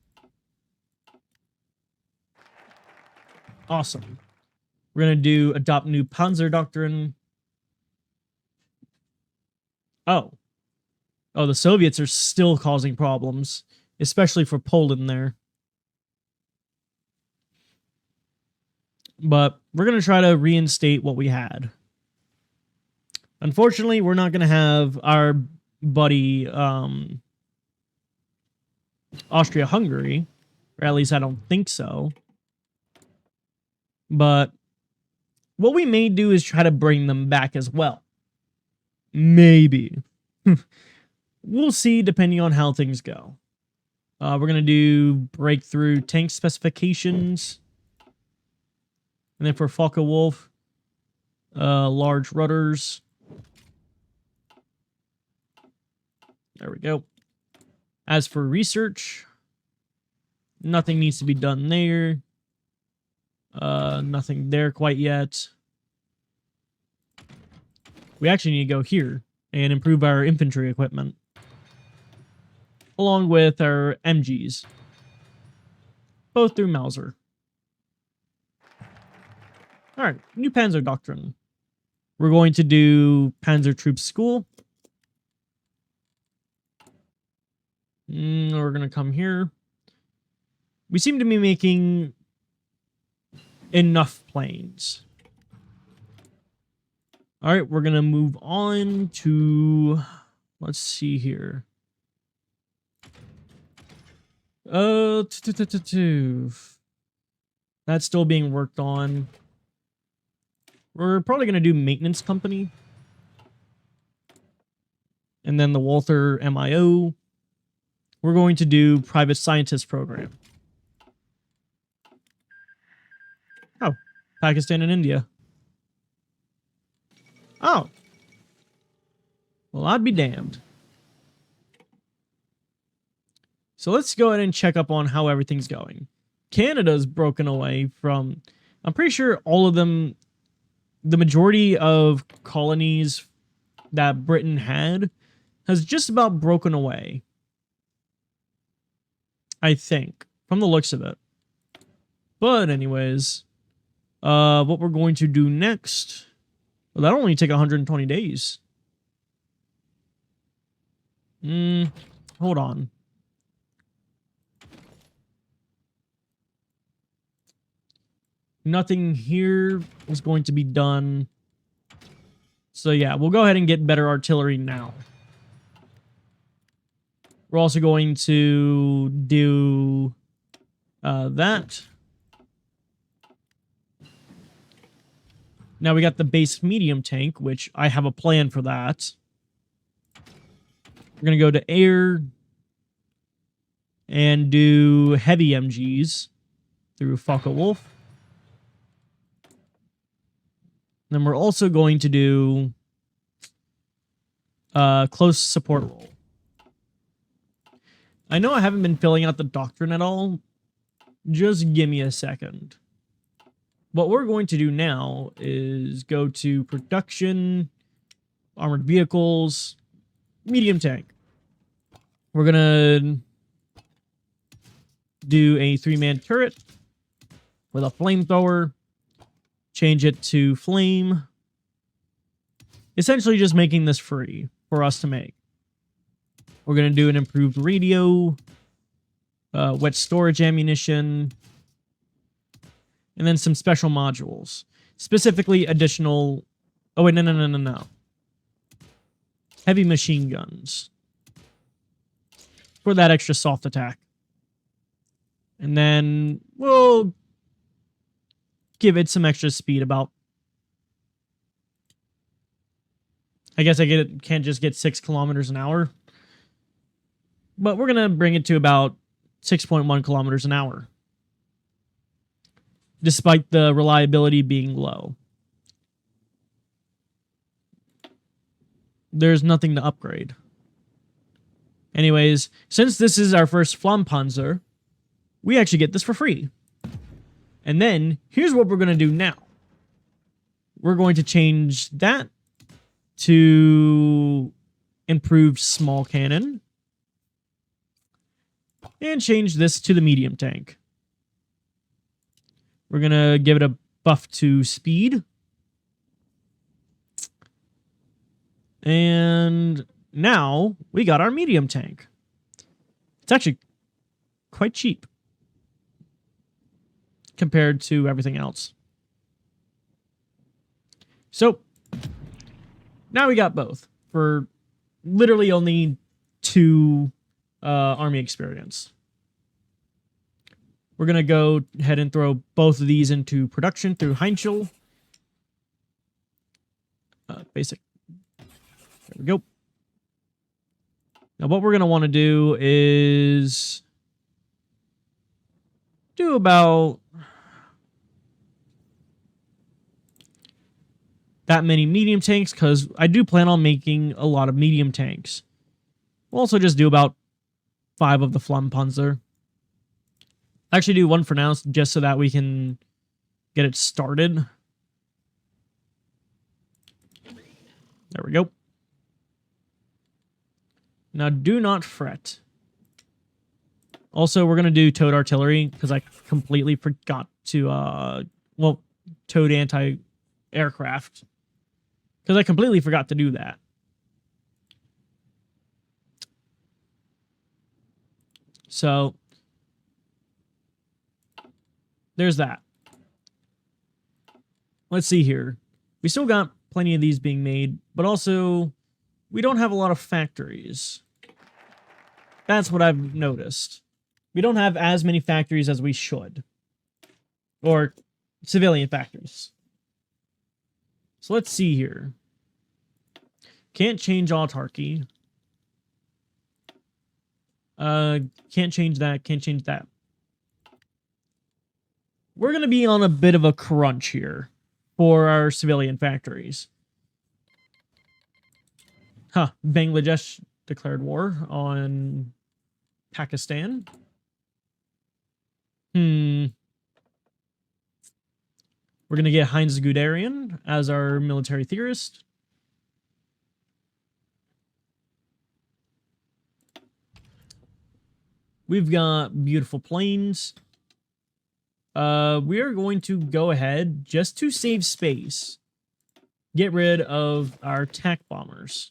Awesome. We're going to adopt new Panzer Doctrine. Oh, the Soviets are still causing problems, especially for Poland there. But we're going to try to reinstate what we had. Unfortunately, we're not going to have our buddy Austria-Hungary, or at least I don't think so. But what we may do is try to bring them back as well. Maybe. We'll see depending on how things go. We're going to do breakthrough tank specifications. And then for Focke-Wulf, large rudders. There we go. As for research, nothing needs to be done there. Nothing there quite yet. We actually need to go here and improve our infantry equipment. Along with our MGs. Both through Mauser. Alright, new Panzer Doctrine. We're going to do Panzer Troops School. We're going to come here. We seem to be making enough planes. Alright, we're going to move on to... Let's see here. That's still being worked on. We're probably going to do maintenance company. And then the Walther MIO. We're going to do private scientist program. Oh, Pakistan and India. Oh. Well, I'd be damned. So let's go ahead and check up on how everything's going. Canada's broken away from... I'm pretty sure all of them... The majority of colonies that Britain had has just about broken away. I think. From the looks of it. But anyways... what we're going to do next... Well, that'll only take 120 days. Hold on. Nothing here is going to be done. So yeah, we'll go ahead and get better artillery now. We're also going to do that. Now we got the base medium tank, which I have a plan for that. We're going to go to air and do heavy MGs. through Focke-Wulf. Then we're also going to do close support role. I know I haven't been filling out the doctrine at all. Just give me a second. What we're going to do now is go to production, armored vehicles, medium tank. We're going to do a 3-man turret with a flamethrower. Change it to flame. Essentially just making this free for us to make. We're going to do an improved radio, wet storage ammunition, and then some special modules. Specifically additional... Oh, wait, no. Heavy machine guns. For that extra soft attack. And then we'll give it some extra speed about... I guess can't just get 6 kilometers an hour. But we're going to bring it to about 6.1 kilometers an hour. Despite the reliability being low. There's nothing to upgrade. Anyways, since this is our first Flampanzer, we actually get this for free. And then, here's what we're going to do now. We're going to change that to improved small cannon. And change this to the medium tank. We're going to give it a buff to speed. And now we got our medium tank. It's actually quite cheap compared to everything else. So now we got both for literally only 2 army experience. We're going to go ahead and throw both of these into production through Heinschel. Basic. There we go. Now what we're going to want to do is do about that many medium tanks, because I do plan on making a lot of medium tanks. We'll also just do about 5 of the Flampanzer. Actually do 1 for now, just so that we can get it started. There we go. Now do not fret. Also, we're going to do towed artillery, because I completely forgot to, towed anti-aircraft. Because I completely forgot to do that. So there's that. Let's see here. We still got plenty of these being made, but also we don't have a lot of factories. That's what I've noticed. We don't have as many factories as we should. Or civilian factories. So let's see here. Can't change autarky. Can't change that. Can't change that. We're going to be on a bit of a crunch here for our civilian factories. Huh. Bangladesh declared war on Pakistan. We're going to get Heinz Guderian as our military theorist. We've got beautiful planes. We are going to go ahead, just to save space, get rid of our attack bombers.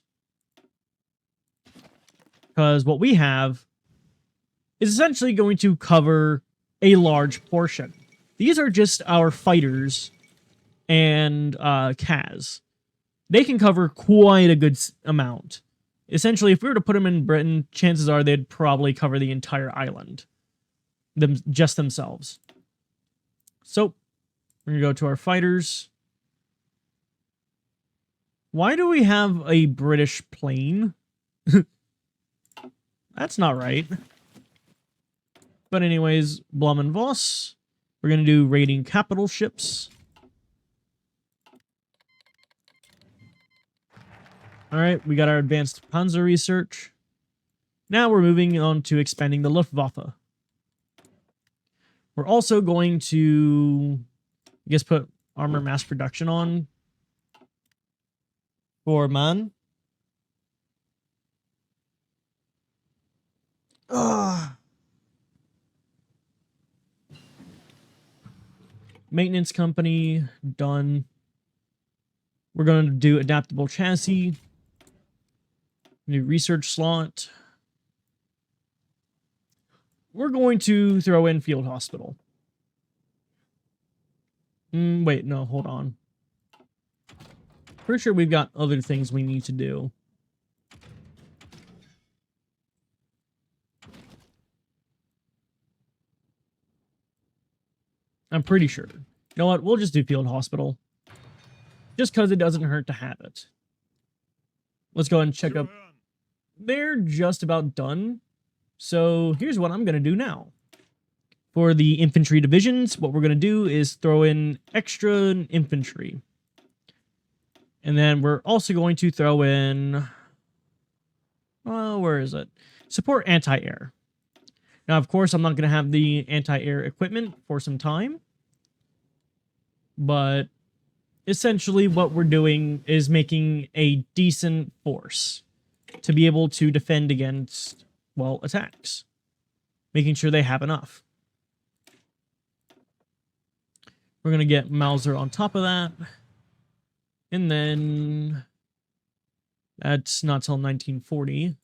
Because what we have is essentially going to cover a large portion. These are just our fighters and Kaz. They can cover quite a good amount. Essentially, if we were to put them in Britain, chances are they'd probably cover the entire island. Just themselves. So, we're going to go to our fighters. Why do we have a British plane? That's not right. But anyways, Blum and Voss. We're going to do raiding capital ships. All right, we got our advanced Panzer research. Now we're moving on to expanding the Luftwaffe. We're also going to, I guess, put armor mass production on for MAN. Maintenance company, done. We're going to do adaptable chassis. New research slot. We're going to throw in field hospital. Wait, no, hold on. Pretty sure we've got other things we need to do. I'm pretty sure. You know what? We'll just do field hospital. Just because it doesn't hurt to have it. Let's go ahead and check up. They're just about done. So here's what I'm going to do now. For the infantry divisions, what we're going to do is throw in extra infantry. And then we're also going to throw in... where is it? Support anti-air. Now, of course, I'm not going to have the anti-air equipment for some time. But essentially what we're doing is making a decent force to be able to defend against, well, attacks. Making sure they have enough. We're going to get Mauser on top of that. And then... that's not till 1940.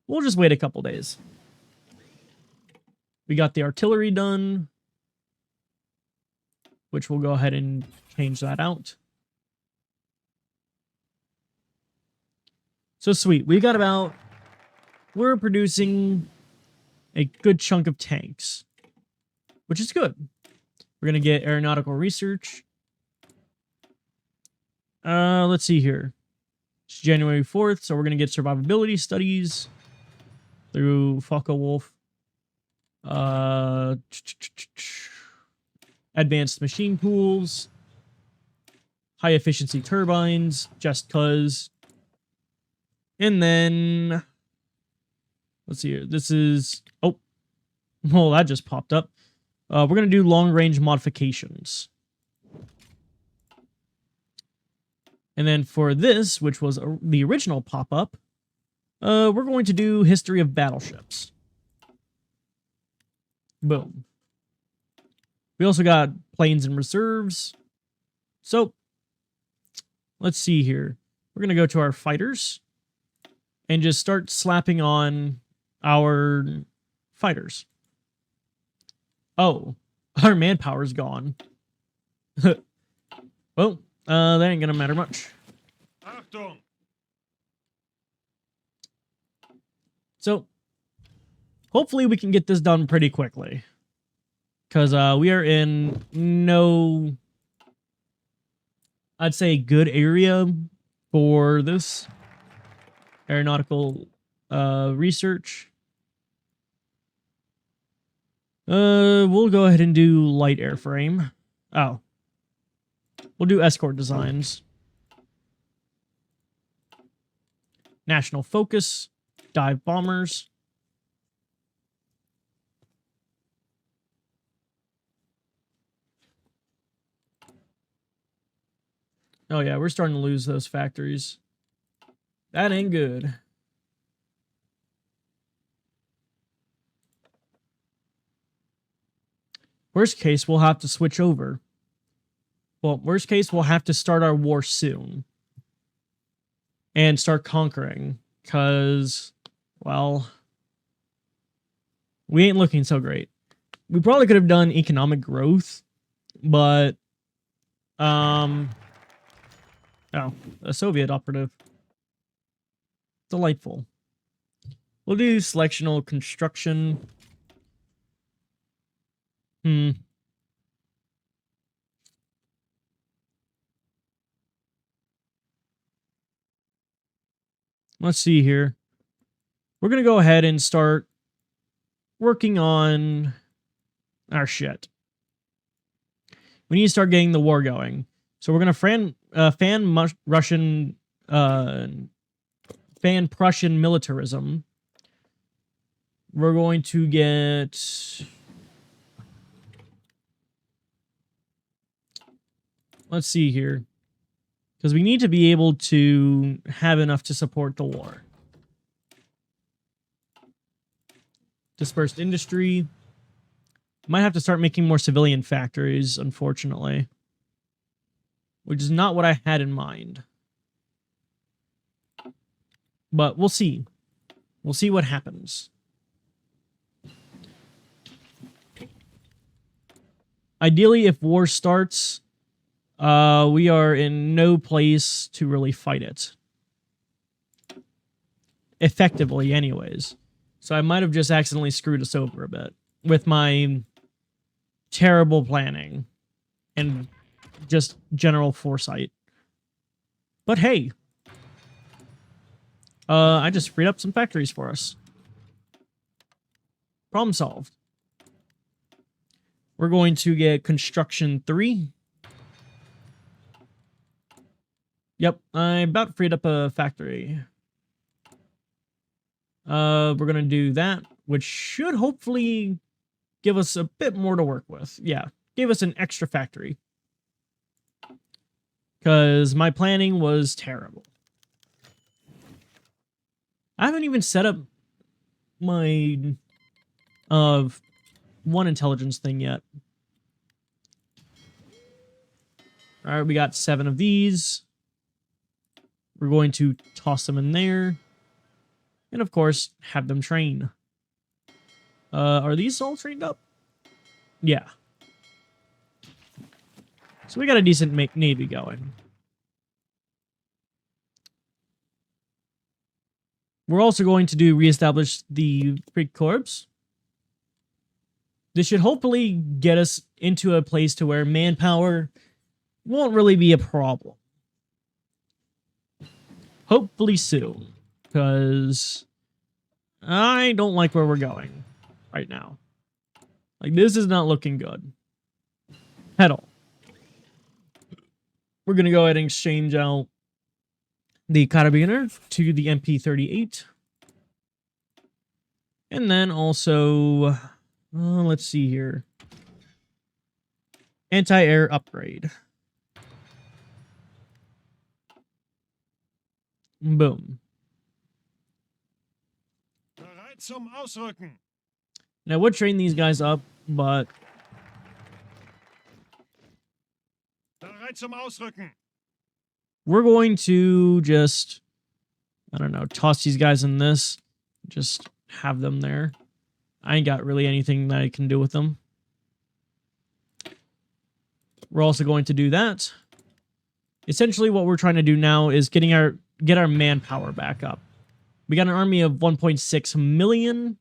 We'll just wait a couple days. We got the artillery done, which we'll go ahead and change that out. So sweet. We got about... we're producing a good chunk of tanks, which is good. We're going to get aeronautical research. Let's see here. It's January 4th, so we're going to get survivability studies through Focke-Wulf. Advanced machine pools. High efficiency turbines, just cuz. And then... let's see here. This is... oh. Well, that just popped up. We're going to do long-range modifications. And then for this, which was the original pop-up, we're going to do history of battleships. Boom. We also got planes and reserves. So, let's see here. We're going to go to our fighters and just start slapping on our fighters. Oh, our manpower's gone. Well, that ain't gonna matter much. Achtung. So, hopefully we can get this done pretty quickly. Because we are in no, I'd say, good area for this aeronautical research. We'll go ahead and do light airframe. Oh. We'll do escort designs. National focus. Dive bombers. Oh yeah, we're starting to lose those factories. That ain't good. Worst case, we'll have to switch over. Well, worst case, we'll have to start our war soon. And start conquering. Because, well, we ain't looking so great. We probably could have done economic growth. But, oh, a Soviet operative. Delightful. We'll do selectional construction. Let's see here. We're going to go ahead and start working on our shit. We need to start getting the war going. So we're gonna fan Prussian militarism. We're going to get. Let's see here, because we need to be able to have enough to support the war. Dispersed industry. Might have to start making more civilian factories, unfortunately. Which is not what I had in mind. But we'll see. We'll see what happens. Ideally, if war starts, we are in no place to really fight it. Effectively, anyways. So I might have just accidentally screwed us over a bit with my terrible planning and just general foresight. But hey, I just freed up some factories for us. Problem solved. We're going to get construction 3. Yep, I about freed up a factory. We're going to do that, which should hopefully give us a bit more to work with. Yeah, gave us an extra factory. Because my planning was terrible. I haven't even set up my one intelligence thing yet. Alright, we got 7 of these. We're going to toss them in there. And of course, have them train. Are these all trained up? Yeah. So we got a decent navy going. We're also going to reestablish the Freak Corps. This should hopefully get us into a place to where manpower won't really be a problem. Hopefully soon. Because I don't like where we're going right now. Like, this is not looking good. At all. We're going to go ahead and exchange out the Carabiner to the MP38. And then also, let's see here. Anti-air upgrade. Boom. Bereit zum Ausrücken. Now, we'll train these guys up, but Bereit zum Ausrücken. we're going to just, I don't know, toss these guys in this. Just have them there. I ain't got really anything that I can do with them. We're also going to do that. Essentially, what we're trying to do now is get our manpower back up. We got an army of 1.6 million,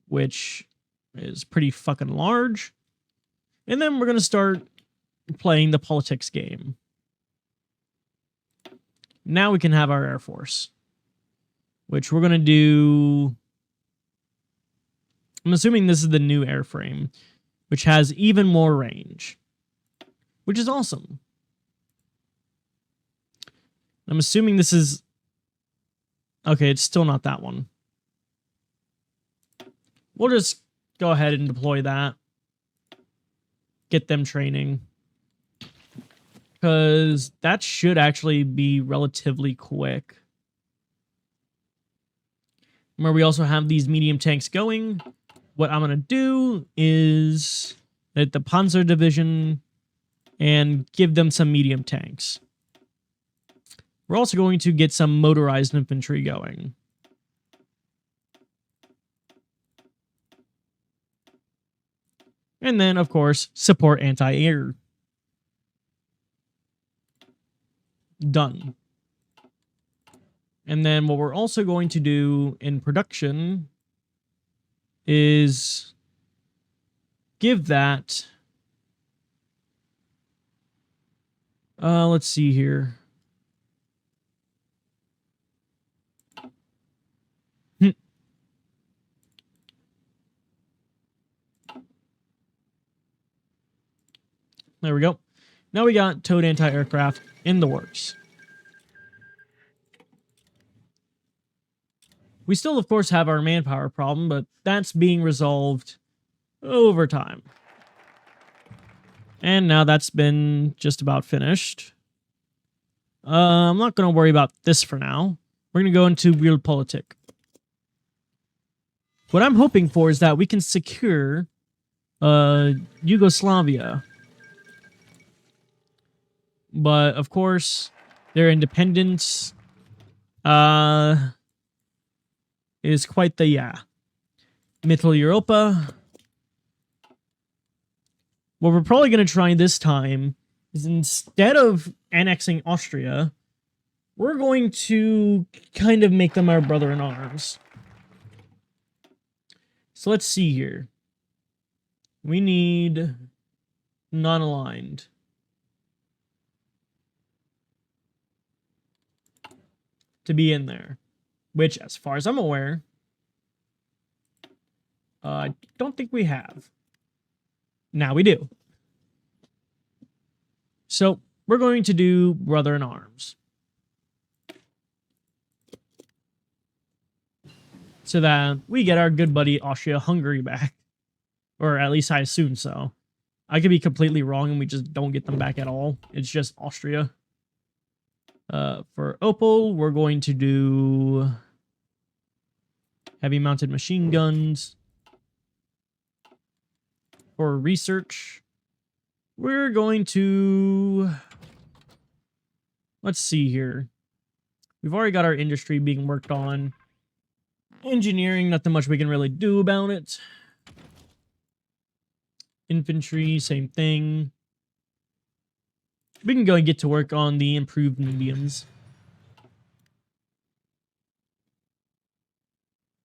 which is pretty fucking large. And then we're going to start playing the politics game. Now we can have our Air Force, which we're going to do. I'm assuming this is the new airframe, which has even more range, which is awesome. I'm assuming this is... Okay, it's still not that one. We'll just go ahead and deploy that. Get them training. Because that should actually be relatively quick. Remember, we also have these medium tanks going. What I'm going to do is at the Panzer Division and give them some medium tanks. We're also going to get some motorized infantry going. And then, of course, support anti-air. Done. And then what we're also going to do in production is give that... let's see here. There we go. Now we got towed anti-aircraft in the works. We still, of course, have our manpower problem, but that's being resolved over time. And now that's been just about finished. I'm not going to worry about this for now. We're going to go into Realpolitik. What I'm hoping for is that we can secure Yugoslavia. But, of course, their independence is quite the, Mittel Europa. What we're probably going to try this time is instead of annexing Austria, we're going to kind of make them our brother in arms. So let's see here. We need non-aligned. To be in there. Which, as far as I'm aware, I don't think we have. Now we do. So, we're going to do brother in arms. So that we get our good buddy Austria-Hungary back. Or at least I assume so. I could be completely wrong and we just don't get them back at all. It's just Austria. For Opel, we're going to do heavy mounted machine guns. For research, we're going to... Let's see here. We've already got our industry being worked on. Engineering, nothing much we can really do about it. Infantry, same thing. We can go and get to work on the improved mediums.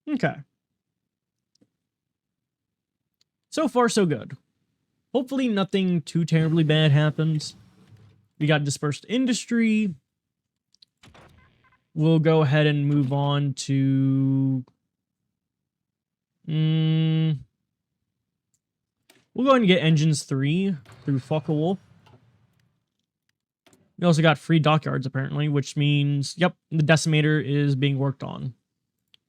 Okay. So far, so good. Hopefully nothing too terribly bad happens. We got dispersed industry. We'll go ahead and move on to... We'll go ahead and get engines 3 through Focke-Wulf. We also got free dockyards, apparently, which means, yep, the decimator is being worked on.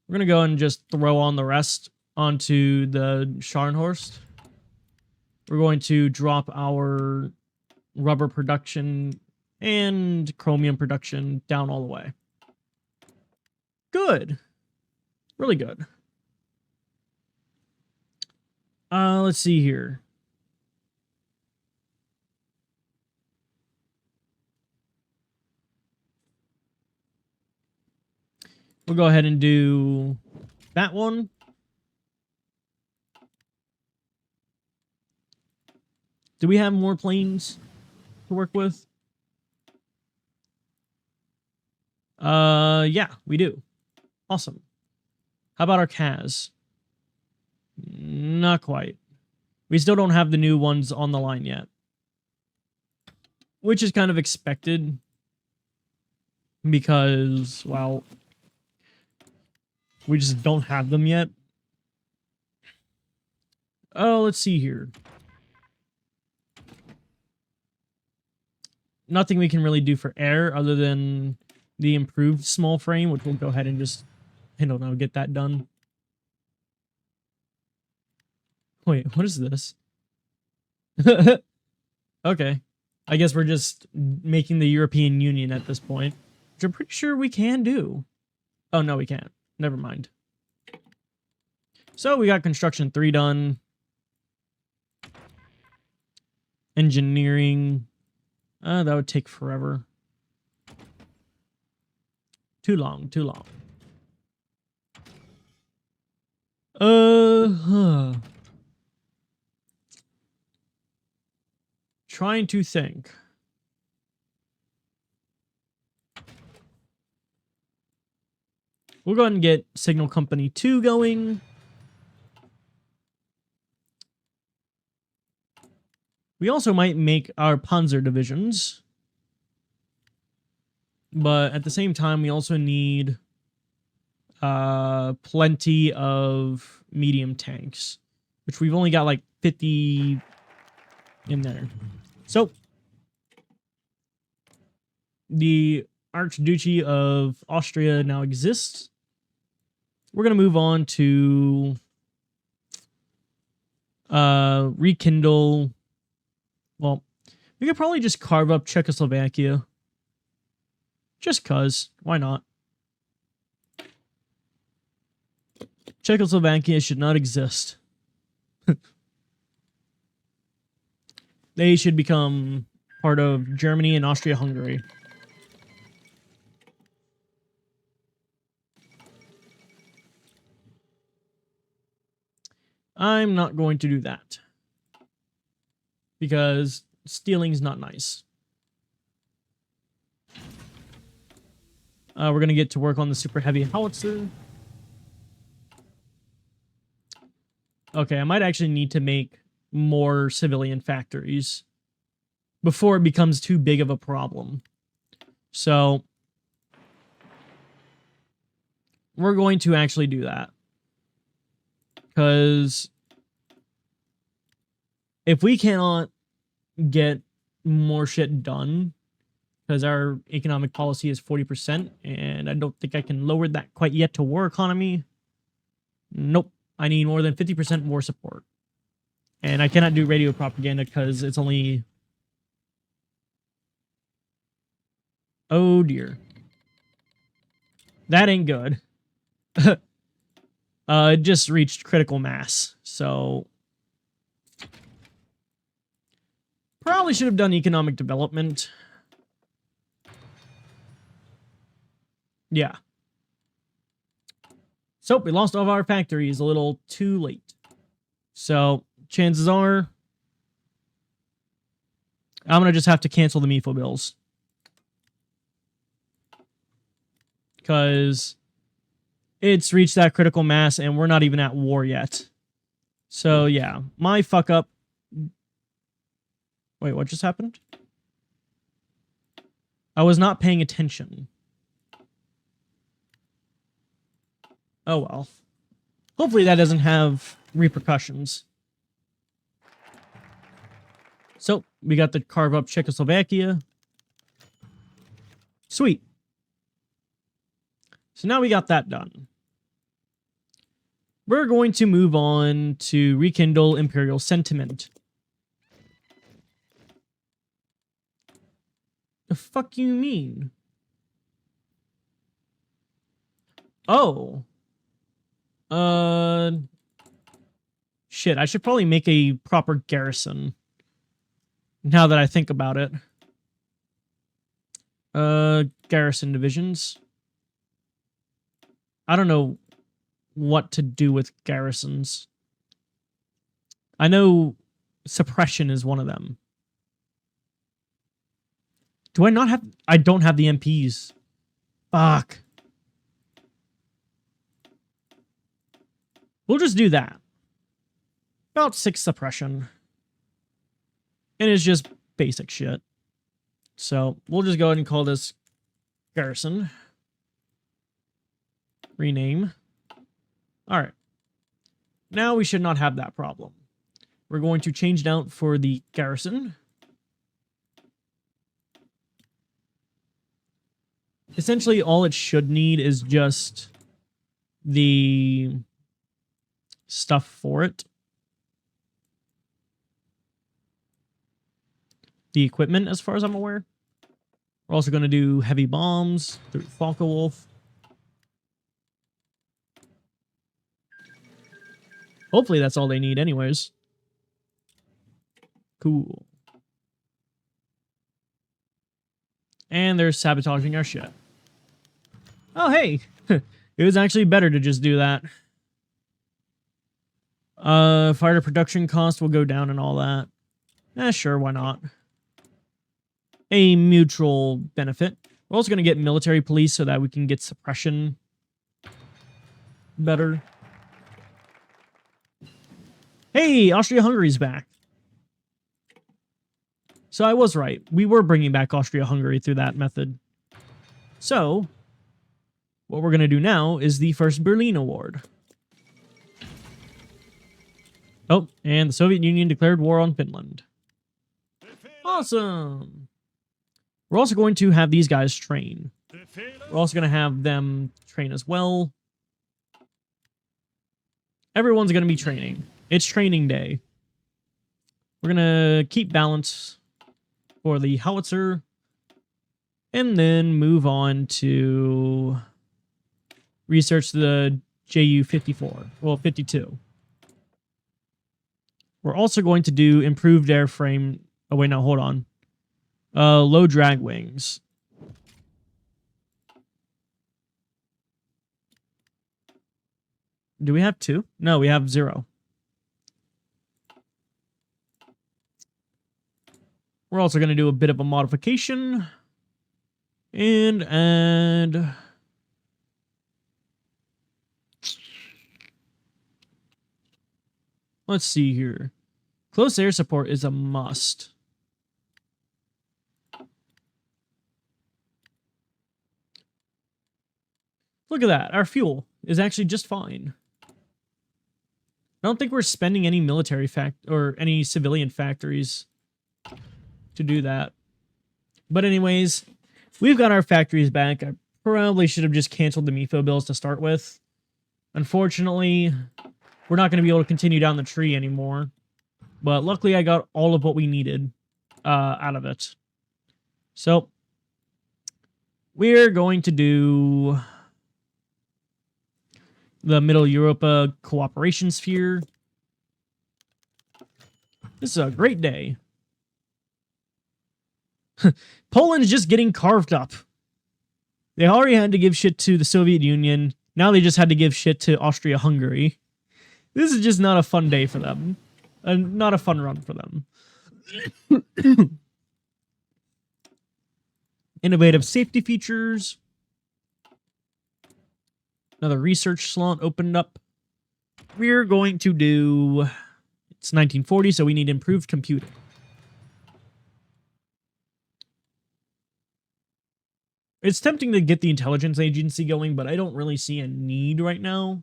We're going to go and just throw on the rest onto the Scharnhorst. We're going to drop our rubber production and chromium production down all the way. Good. Really good. Let's see here. We'll go ahead and do that one. Do we have more planes to work with? Yeah, we do. Awesome. How about our CAS? Not quite. We still don't have the new ones on the line yet. Which is kind of expected. Because, well, we just don't have them yet. Oh, let's see here. Nothing we can really do for air other than the improved small frame, which we'll go ahead and just, I don't know, get that done. Wait, what is this? Okay. I guess we're just making the European Union at this point, which I'm pretty sure we can do. Oh, no, we can't. Never mind. So we got construction 3 done. Engineering. That would take forever. Too long, too long. Trying to think. We'll go ahead and get Signal Company 2 going. We also might make our Panzer divisions. But at the same time, we also need plenty of medium tanks, which we've only got like 50 in there. So, the Archduchy of Austria now exists. We're going to move on to rekindle. Well, we could probably just carve up Czechoslovakia. Just cuz. Why not? Czechoslovakia should not exist. They should become part of Germany and Austria-Hungary. I'm not going to do that. Because stealing is not nice. We're going to get to work on the super heavy howitzer. Okay, I might actually need to make more civilian factories before it becomes too big of a problem. So, we're going to actually do that. Because if we cannot get more shit done, because our economic policy is 40%, and I don't think I can lower that quite yet to war economy. Nope. I need more than 50% more support. And I cannot do radio propaganda because it's only... Oh dear. That ain't good. It just reached critical mass, so... Probably should have done economic development. Yeah. So, we lost all of our factories a little too late. So, chances are... I'm going to just have to cancel the MIFO bills. Because it's reached that critical mass and we're not even at war yet. So, yeah. My fuck up... Wait, what just happened? I was not paying attention. Oh well. Hopefully that doesn't have repercussions. So, we got to carve up Czechoslovakia. Sweet. So now we got that done. We're going to move on to rekindle imperial sentiment. The fuck you mean? Oh. Shit, I should probably make a proper garrison. Now that I think about it. Garrison divisions. I don't know what to do with garrisons. I know suppression is one of them. Do I not have... I don't have the MPs. Fuck. We'll just do that. About 6 suppression. And it's just basic shit. So, we'll just go ahead and call this garrison. Rename. Alright. Now we should not have that problem. We're going to change it out for the garrison. Essentially, all it should need is just the stuff for it. The equipment, as far as I'm aware. We're also going to do heavy bombs through Falkewolf. Hopefully that's all they need anyways. Cool. And they're sabotaging our shit. Oh, hey! It was actually better to just do that. Fighter production cost will go down and all that. Sure, why not? A mutual benefit. We're also going to get military police so that we can get suppression better. Hey, Austria-Hungary's back. So I was right. We were bringing back Austria-Hungary through that method. So, what we're going to do now is the first Berlin Award. Oh, and the Soviet Union declared war on Finland. Awesome. We're also going to have these guys train. We're also going to have them train as well. Everyone's going to be training. It's training day. We're going to keep balance for the howitzer. And then move on to research the JU-54. Well, 52. We're also going to do improved airframe. Oh, wait, no, hold on. Low drag wings. Do we have 2? No, we have 0. We're also going to do a bit of a modification. And let's see here. Close air support is a must. Look at that. Our fuel is actually just fine. I don't think we're spending any military or any civilian factories to do that. But anyways, we've got our factories back. I probably should have just canceled the MIFO bills to start with. Unfortunately, we're not going to be able to continue down the tree anymore. But luckily, I got all of what we needed out of it. So, we're going to do the Middle Europa Cooperation Sphere. This is a great day. Poland's just getting carved up. They already had to give shit to the Soviet Union. Now they just had to give shit to Austria-Hungary. This is just not a fun day for them. Not a fun run for them. Innovative safety features. Another research slot opened up. We're going to do... It's 1940, so we need improved computing. It's tempting to get the intelligence agency going, but I don't really see a need right now.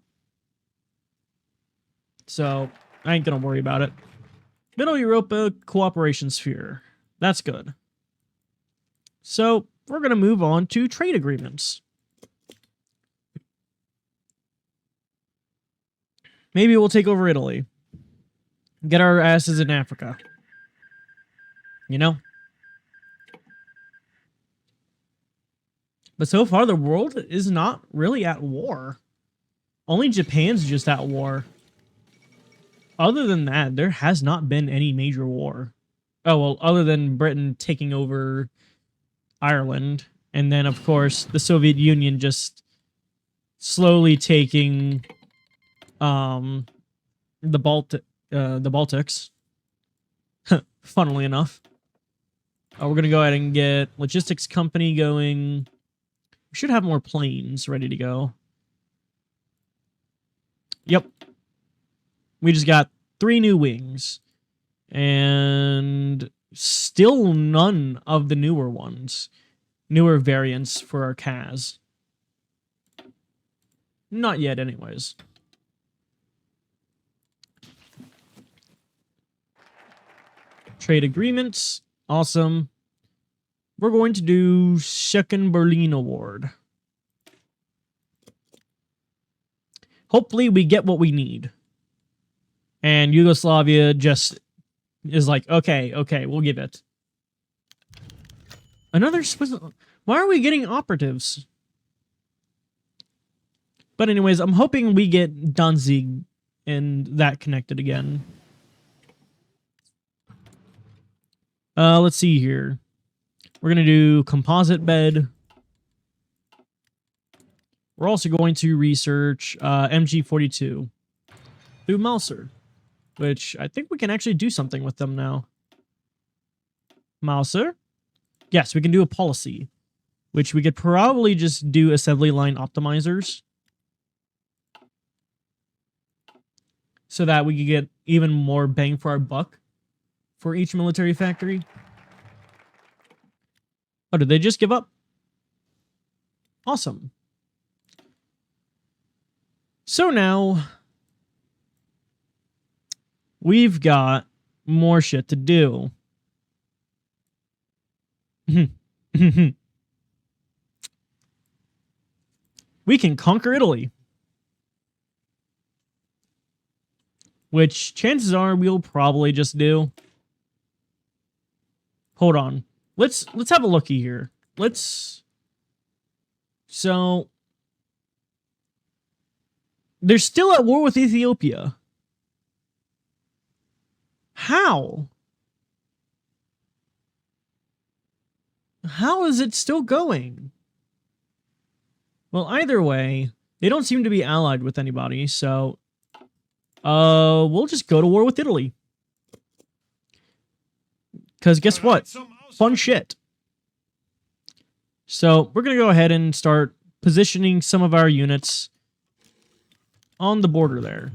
So, I ain't gonna worry about it. Middle Europa Cooperation Sphere. That's good. So, we're gonna move on to trade agreements. Maybe we'll take over Italy. Get our asses in Africa. You know? But so far, the world is not really at war. Only Japan's just at war. Other than that, there has not been any major war. Oh, well, other than Britain taking over Ireland. And then, of course, the Soviet Union just slowly taking the Baltics. Funnily enough. We're going to go ahead and get logistics company going. We should have more planes ready to go. Yep. We just got 3 new wings. And still none of the newer ones. Newer variants for our CAS. Not yet, anyways. Trade agreements. Awesome. We're going to do second Berlin Award. Hopefully we get what we need. And Yugoslavia just is like, okay, we'll give it. Another Swiss... Why are we getting operatives? But anyways, I'm hoping we get Danzig and that connected again. Let's see here. We're going to do composite bed. We're also going to research MG42 through Mauser, which I think we can actually do something with them now. Mauser? Yes, we can do a policy, which we could probably just do assembly line optimizers so that we could get even more bang for our buck for each military factory. Oh, did they just give up? Awesome. So now we've got more shit to do. We can conquer Italy. Which chances are we'll probably just do. Hold on. Let's have a looky here. So they're still at war with Ethiopia. How? How is it still going? Well, either way, they don't seem to be allied with anybody, so we'll just go to war with Italy. Because guess what? Fun shit. So we're going to go ahead and start positioning some of our units on the border there.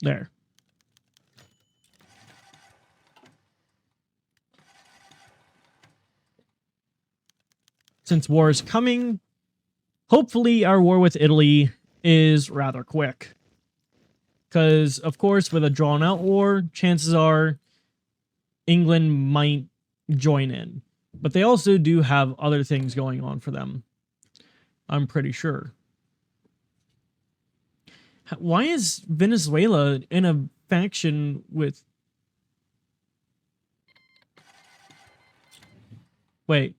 There. Since war is coming, hopefully our war with Italy is rather quick. Because, of course, with a drawn-out war, chances are England might join in. But they also do have other things going on for them. I'm pretty sure. Why is Venezuela in a faction with... Wait.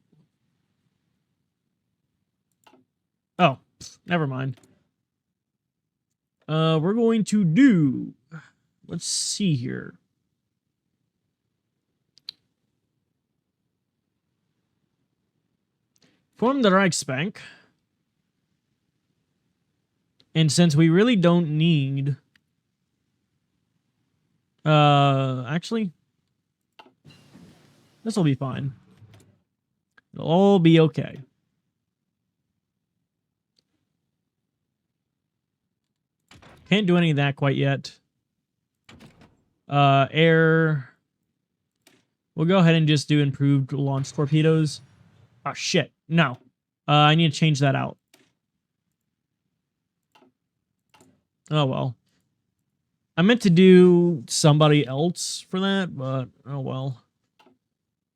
Oh, never mind. We're going to do... Let's see here. Form the Reichsbank. And since we really don't need... actually... This will be fine. It'll all be okay. Can't do any of that quite yet. Air... We'll go ahead and just do improved launch torpedoes. Oh, shit. No. I need to change that out. Oh, well. I meant to do somebody else for that, but oh, well.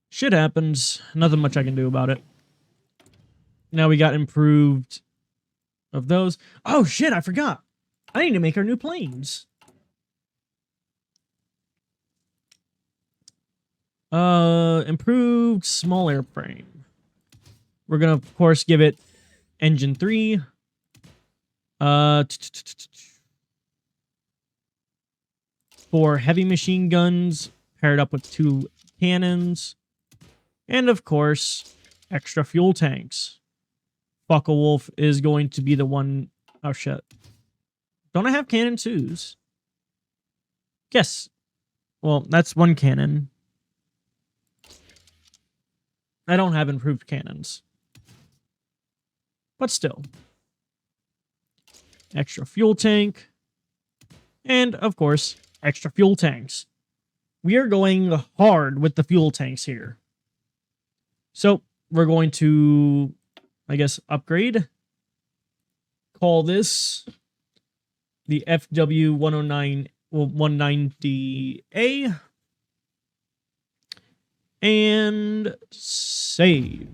Shit happens. Nothing much I can do about it. Now we got improved of those. Oh, shit, I forgot. I need to make our new planes. Improved small airframe. We're gonna, of course, give it engine 3. For heavy machine guns, paired up with 2 cannons. And, of course, extra fuel tanks. Focke-Wulf is going to be the one... Oh, shit. Don't I have cannon 2s? Yes. Well, that's 1 cannon. I don't have improved cannons. But still. Extra fuel tank. And, of course, extra fuel tanks. We are going hard with the fuel tanks here. So, we're going to, I guess, upgrade. Call this the FW109, well, 190A. And save.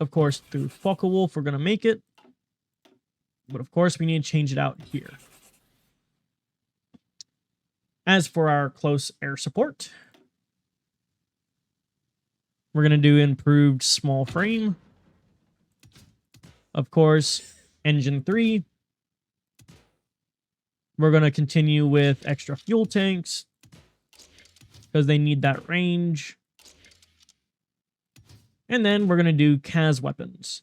Of course, through Focke-Wulf, we're going to make it. But of course, we need to change it out here. As for our close air support, we're going to do improved small frame. Of course, engine 3. We're going to continue with extra fuel tanks because they need that range. And then we're going to do CAS weapons.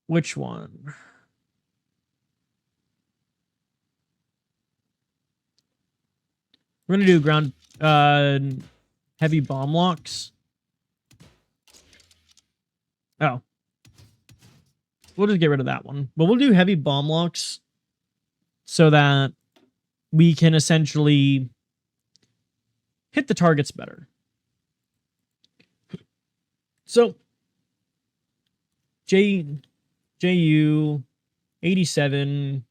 Which one? We're going to do ground heavy bomb locks. Oh. We'll just get rid of that one. But we'll do heavy bomb locks so that we can essentially hit the targets better. So, JU 87B.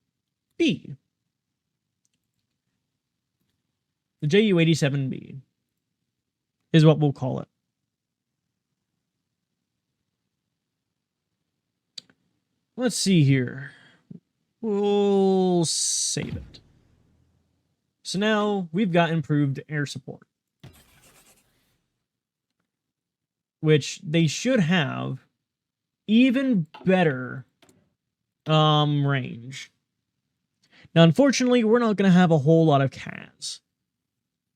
The JU-87B is what we'll call it. Let's see here. We'll save it. So now we've got improved air support, which they should have even better range. Now, unfortunately, we're not going to have a whole lot of CAS.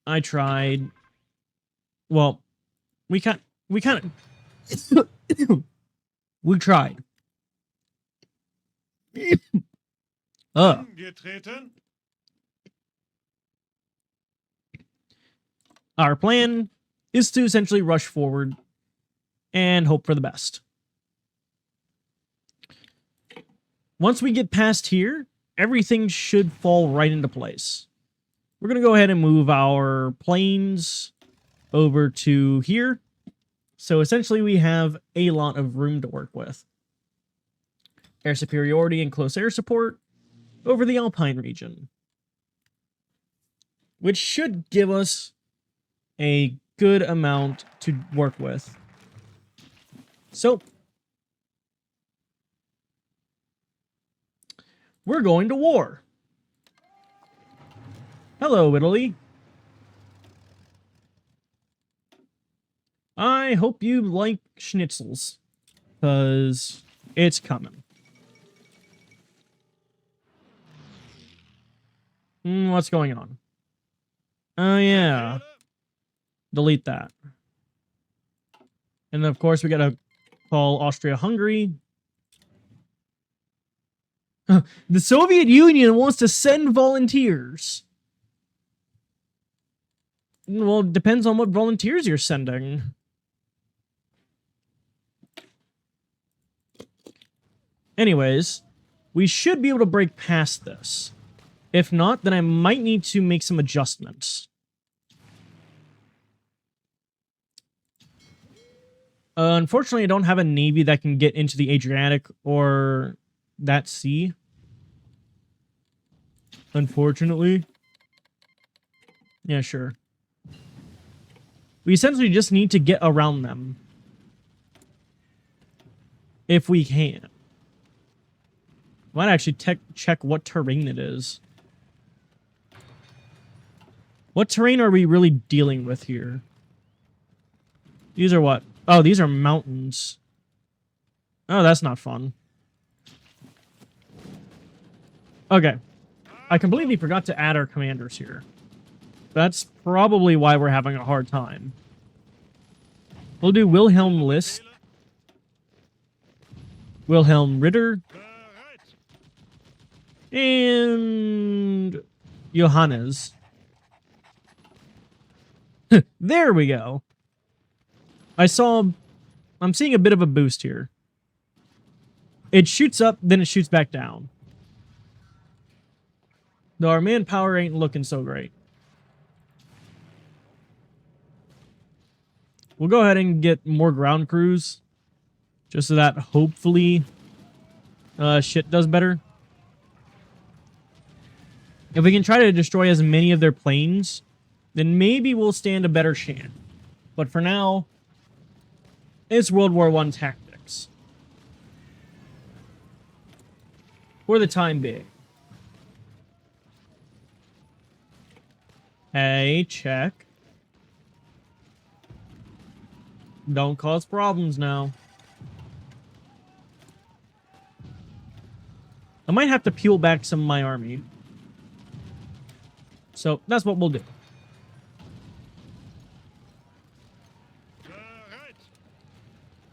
I tried. Well, we kind of we tried. Angetreten. Our plan is to essentially rush forward and hope for the best. Once we get past here, everything should fall right into place. We're going to go ahead and move our planes over to here. So essentially we have a lot of room to work with. Air superiority and close air support over the Alpine region, which should give us a good amount to work with. So we're going to war. Hello, Italy. I hope you like schnitzels, because it's coming. What's going on? Oh, yeah. Delete that. And of course, we gotta call Austria-Hungary. The Soviet Union wants to send volunteers. Well, it depends on what volunteers you're sending. Anyways, we should be able to break past this. If not, then I might need to make some adjustments. Unfortunately, I don't have a navy that can get into the Adriatic or that sea. Unfortunately. Yeah, sure. We essentially just need to get around them. If we can. Might actually check what terrain it is. What terrain are we really dealing with here? These are what? Oh, these are mountains. Oh, that's not fun. Okay. I completely forgot to add our commanders here. That's probably why we're having a hard time. We'll do Wilhelm List, Wilhelm Ritter, and Johannes. There we go. I'm seeing a bit of a boost here. It shoots up, then it shoots back down. Though our manpower ain't looking so great. We'll go ahead and get more ground crews. Just so that hopefully shit does better. If we can try to destroy as many of their planes, then maybe we'll stand a better chance. But for now, it's World War I tactics. For the time being. Hey, check. Don't cause problems now. I might have to peel back some of my army. So, that's what we'll do.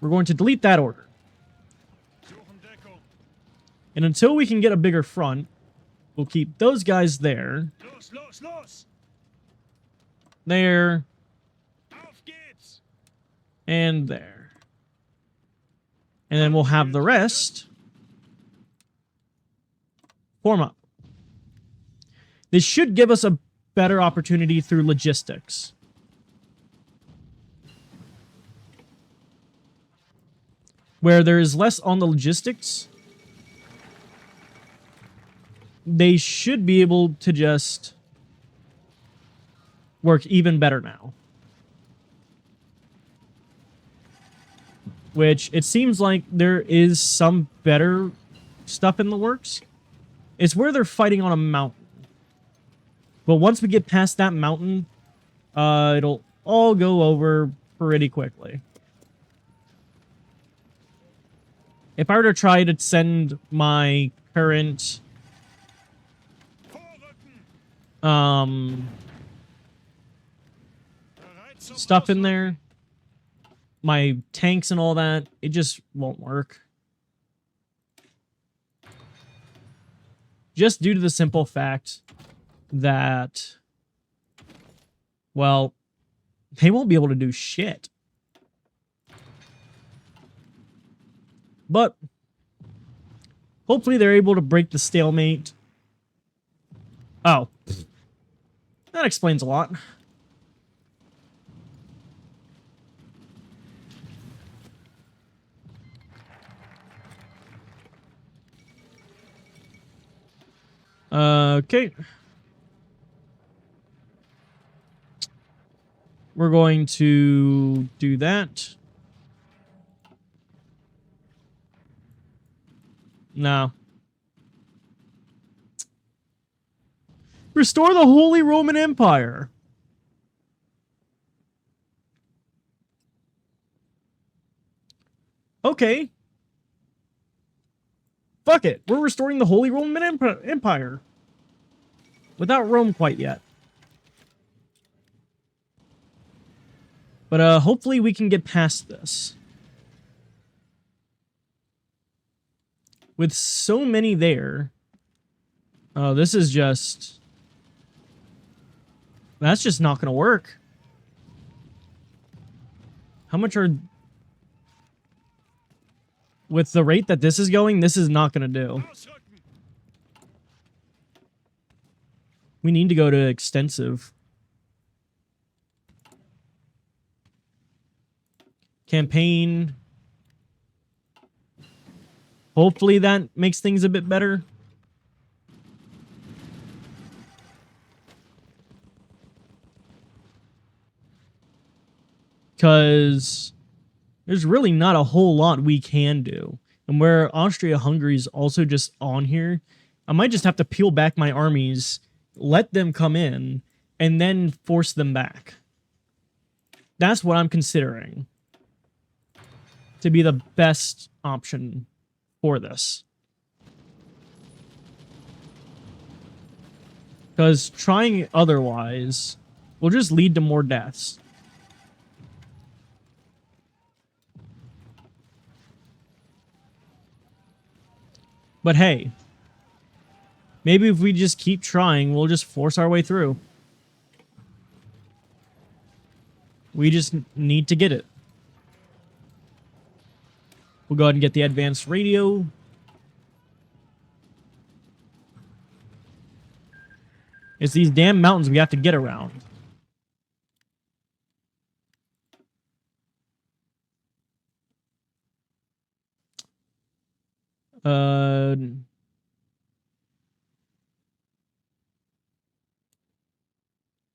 We're going to delete that order. And until we can get a bigger front, we'll keep those guys there. There. And there. And then we'll have the rest form up. This should give us a better opportunity through logistics. Where there is less on the logistics, they should be able to just work even better now. Which, it seems like there is some better stuff in the works. It's where they're fighting on a mountain. But once we get past that mountain, it'll all go over pretty quickly. If I were to try to send my current stuff in there, my tanks and all that, it just won't work. Just due to the simple fact that, well, they won't be able to do shit. But hopefully they're able to break the stalemate. Oh. That explains a lot. Okay. We're going to do that. No. Restore the Holy Roman Empire. Okay. Fuck it. We're restoring the Holy Roman Empire. Without Rome quite yet. But hopefully we can get past this. With so many there. Oh, this is just... That's just not going to work. How much are... With the rate that this is going, this is not going to do. We need to go to extensive. Campaign. Hopefully that makes things a bit better. Because there's really not a whole lot we can do. And where Austria-Hungary's also just on here, I might just have to peel back my armies, let them come in, and then force them back. That's what I'm considering to be the best option for this. Because trying otherwise will just lead to more deaths. But hey, maybe if we just keep trying, we'll just force our way through. We just need to get it. We'll go ahead and get the advanced radio. It's these damn mountains we have to get around.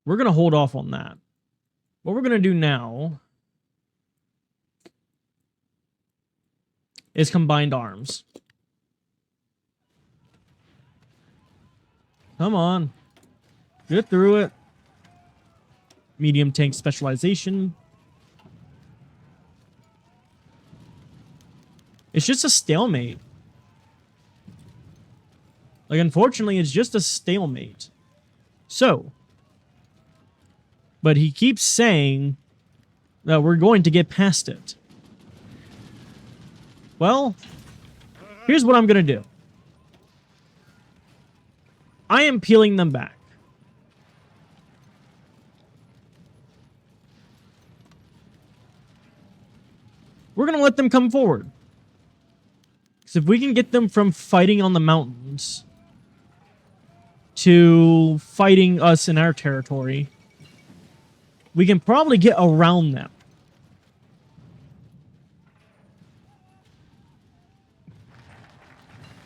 We're going to hold off on that. What we're going to do now is combined arms. Come on. Get through it. Medium tank specialization. It's just a stalemate. Like, unfortunately, it's just a stalemate. So, but he keeps saying that we're going to get past it. Well, here's what I'm going to do. I am peeling them back. We're going to let them come forward. Because if we can get them from fighting on the mountains to fighting us in our territory, we can probably get around them.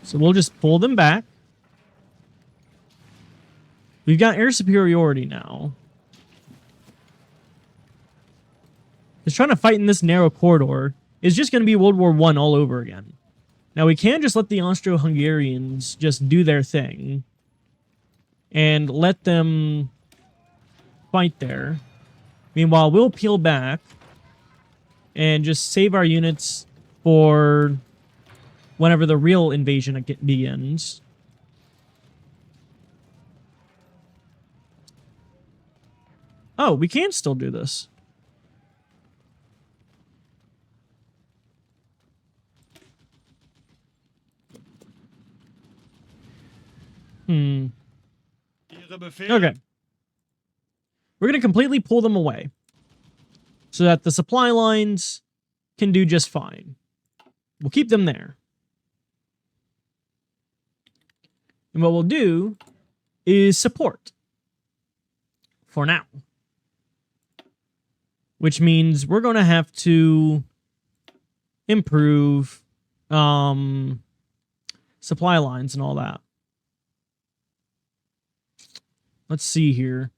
So we'll just pull them back. We've got air superiority now. Because trying to fight in this narrow corridor is just going to be World War I all over again. Now, we can just let the Austro-Hungarians just do their thing and let them fight there. Meanwhile, we'll peel back and just save our units for whenever the real invasion begins. Oh, we can still do this. Okay. We're going to completely pull them away so that the supply lines can do just fine. We'll keep them there. And what we'll do is support for now. Which means we're going to have to improve supply lines and all that. Let's see here.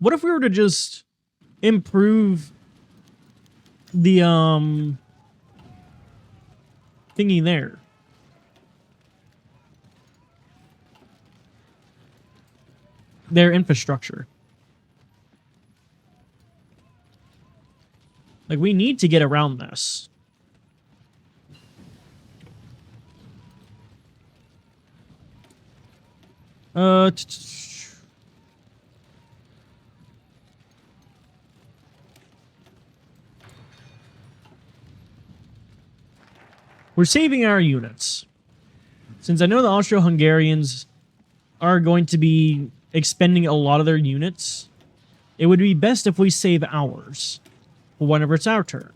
What if we were to just improve the thingy there? Their infrastructure. Like, we need to get around this. We're saving our units. Since I know the Austro-Hungarians are going to be expending a lot of their units, it would be best if we save ours for whenever it's our turn.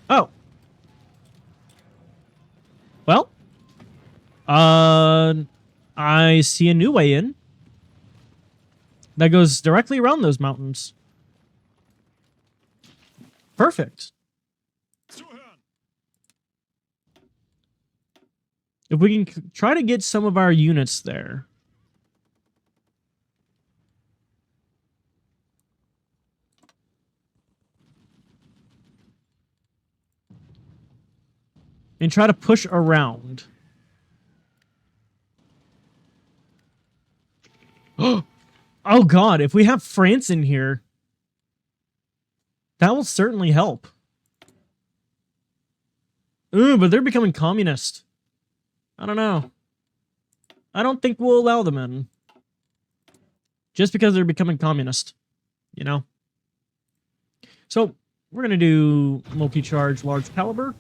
Oh. Well. I see a new way in. That goes directly around those mountains. Perfect. If we can try to get some of our units there. And try to push around. Oh god, if we have France in here, that will certainly help. Ooh, but they're becoming communist. I don't know. I don't think we'll allow them in. Just because they're becoming communist. You know? So, we're going to do multi-charge large caliber.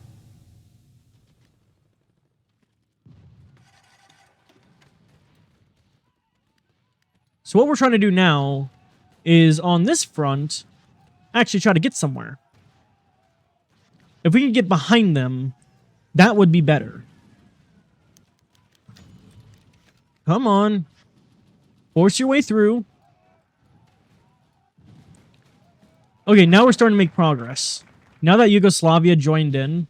So what we're trying to do now is on this front, actually try to get somewhere. If we can get behind them, that would be better. Come on. Force your way through. Okay, now we're starting to make progress. Now that Yugoslavia joined in.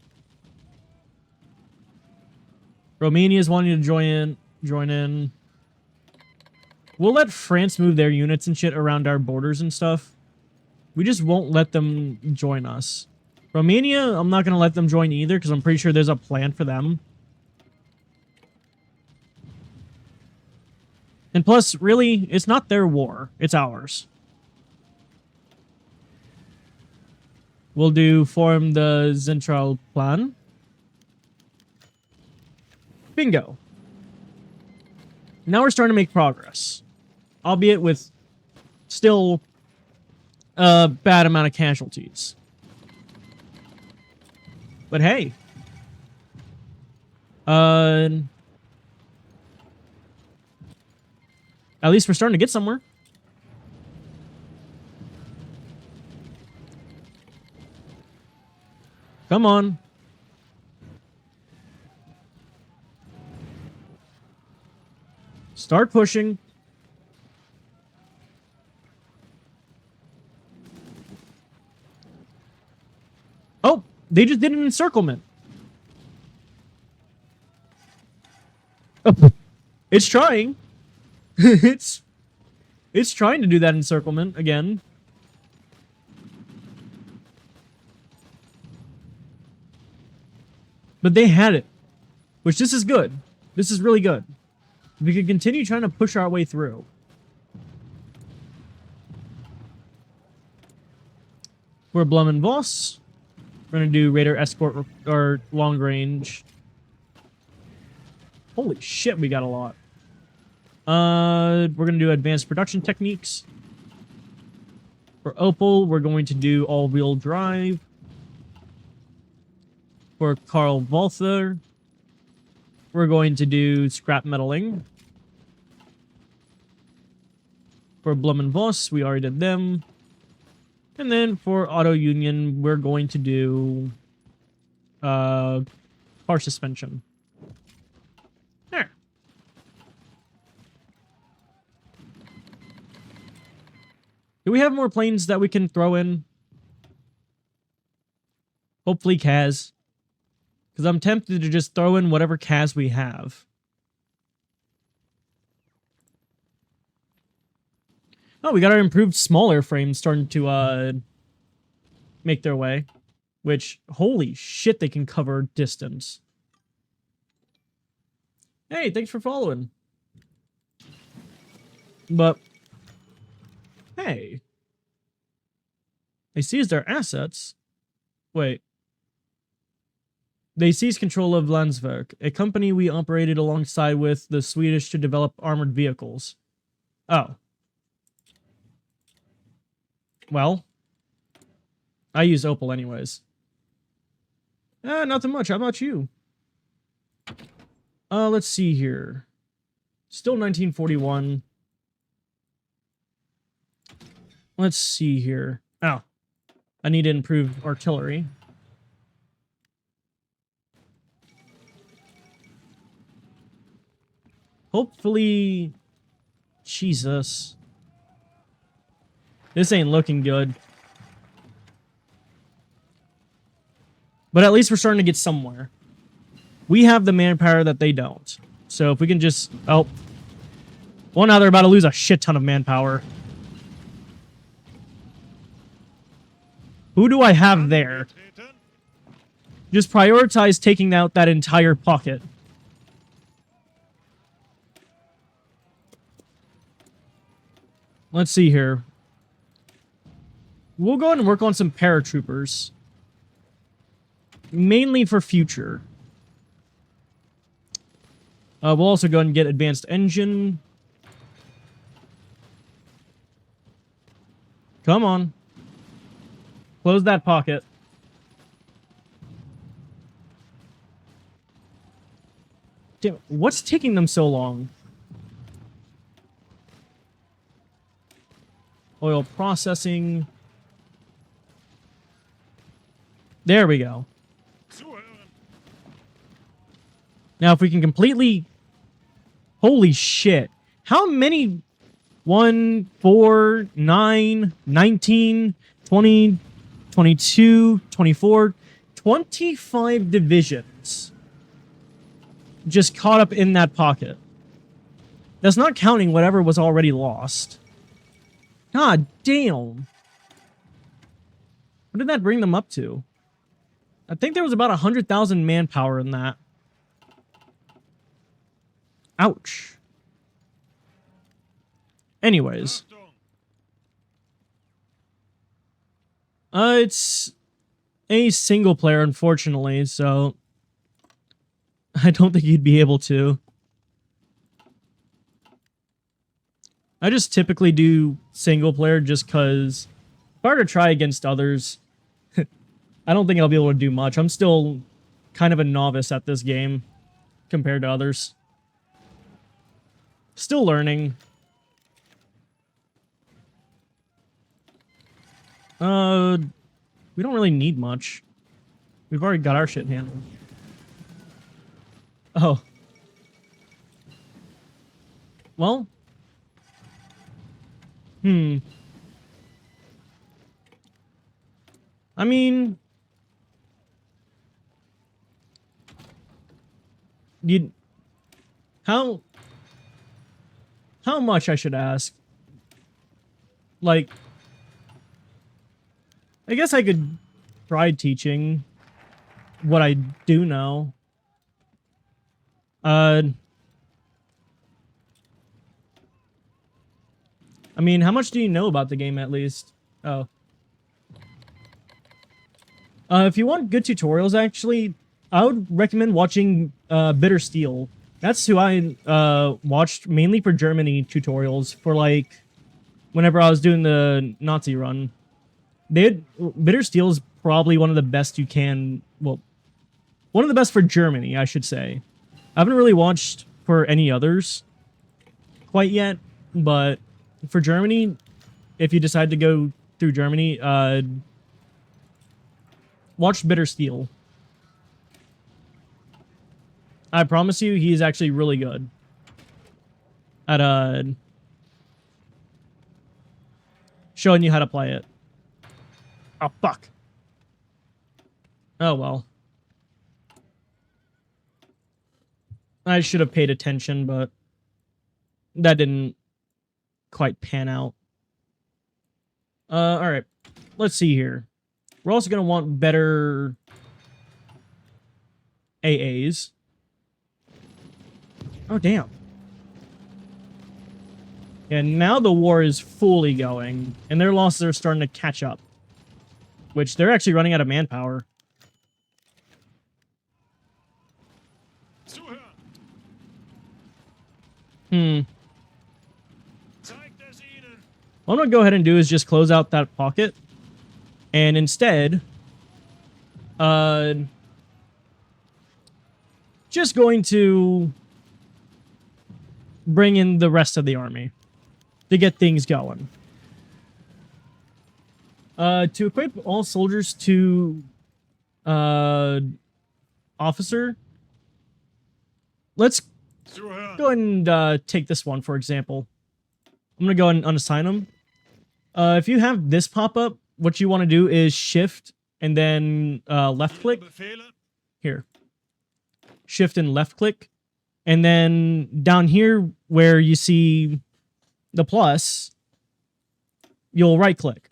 Romania is wanting to join in. We'll let France move their units and shit around our borders and stuff. We just won't let them join us. Romania, I'm not going to let them join either because I'm pretty sure there's a plan for them. And plus, really, it's not their war. It's ours. We'll form the Central Plan. Bingo. Now we're starting to make progress. Albeit with still a bad amount of casualties. But hey. At least we're starting to get somewhere. Come on. Start pushing. They just did an encirclement. It's trying. it's trying to do that encirclement again. But they had it. Which, this is good. This is really good. We can continue trying to push our way through. We're Blum and Voss. We're going to do Raider Escort or long range. Holy shit, we got a lot. We're going to do advanced production techniques. For Opal, we're going to do all-wheel drive. For Karl Walther, we're going to do scrap metaling. For Blum and Voss, we already did them. And then for Auto Union, we're going to do car suspension. There. Do we have more planes that we can throw in? Hopefully CAS. Because I'm tempted to just throw in whatever CAS we have. Oh, we got our improved small airframes starting to make their way. Which, holy shit, they can cover distance. Hey, thanks for following. But, hey. They seized our assets. Wait. They seized control of Landsverk, a company we operated alongside with the Swedish to develop armored vehicles. Oh. Well. I use Opal anyways. Nothing much. How about you? Let's see here. Still 1941. Let's see here. Oh. I need to improve artillery. Hopefully... Jesus. This ain't looking good. But at least we're starting to get somewhere. We have the manpower that they don't. So if we can just... Oh. Well, now they're about to lose a shit ton of manpower. Who do I have there? Just prioritize taking out that entire pocket. Let's see here. We'll go ahead and work on some paratroopers. Mainly for future. We'll also go ahead and get advanced engine. Come on. Close that pocket. Damn, what's taking them so long? Oil processing. There we go. Now, if we can completely... Holy shit. How many... 1, 4, 9, 19, 20, 22, 24, 25 divisions just caught up in that pocket. That's not counting whatever was already lost. God damn. What did that bring them up to? I think there was about 100,000 manpower in that. Ouch. Anyways. It's a single player, unfortunately, so I don't think you'd be able to. I just typically do single player just because if I were to try against others, I don't think I'll be able to do much. I'm still kind of a novice at this game compared to others. Still learning. We don't really need much. We've already got our shit handled. Oh. Well. I mean, You how much I should ask? Like, I guess I could try teaching what I do know. I mean, how much do you know about the game at least? Oh. If you want good tutorials, actually, I would recommend watching Bitter Steel. That's who I watched mainly for Germany tutorials for, like, whenever I was doing the Nazi run. Bitter Steel is probably one of the best you can, well, one of the best for Germany, I should say. I haven't really watched for any others quite yet, but for Germany, if you decide to go through Germany, watch Bitter Steel. I promise you, he is actually really good at showing you how to play it. Oh, fuck. Oh, well. I should have paid attention, but that didn't quite pan out. Alright. Let's see here. We're also going to want better AAs. Oh, damn. And now the war is fully going, and their losses are starting to catch up. Which, they're actually running out of manpower. Zuhören. Zeigt es ihnen. What I'm going to go ahead and do is just close out that pocket. And instead, just going to bring in the rest of the army to get things going. To equip all soldiers to officer, let's Zuhören. go ahead and take this one, for example. I'm going to go ahead and unassign them. If you have this pop up, what you want to do is shift and then left click. Ihre Befehle. Here. Shift and left click. And then down here where you see the plus, you'll right click.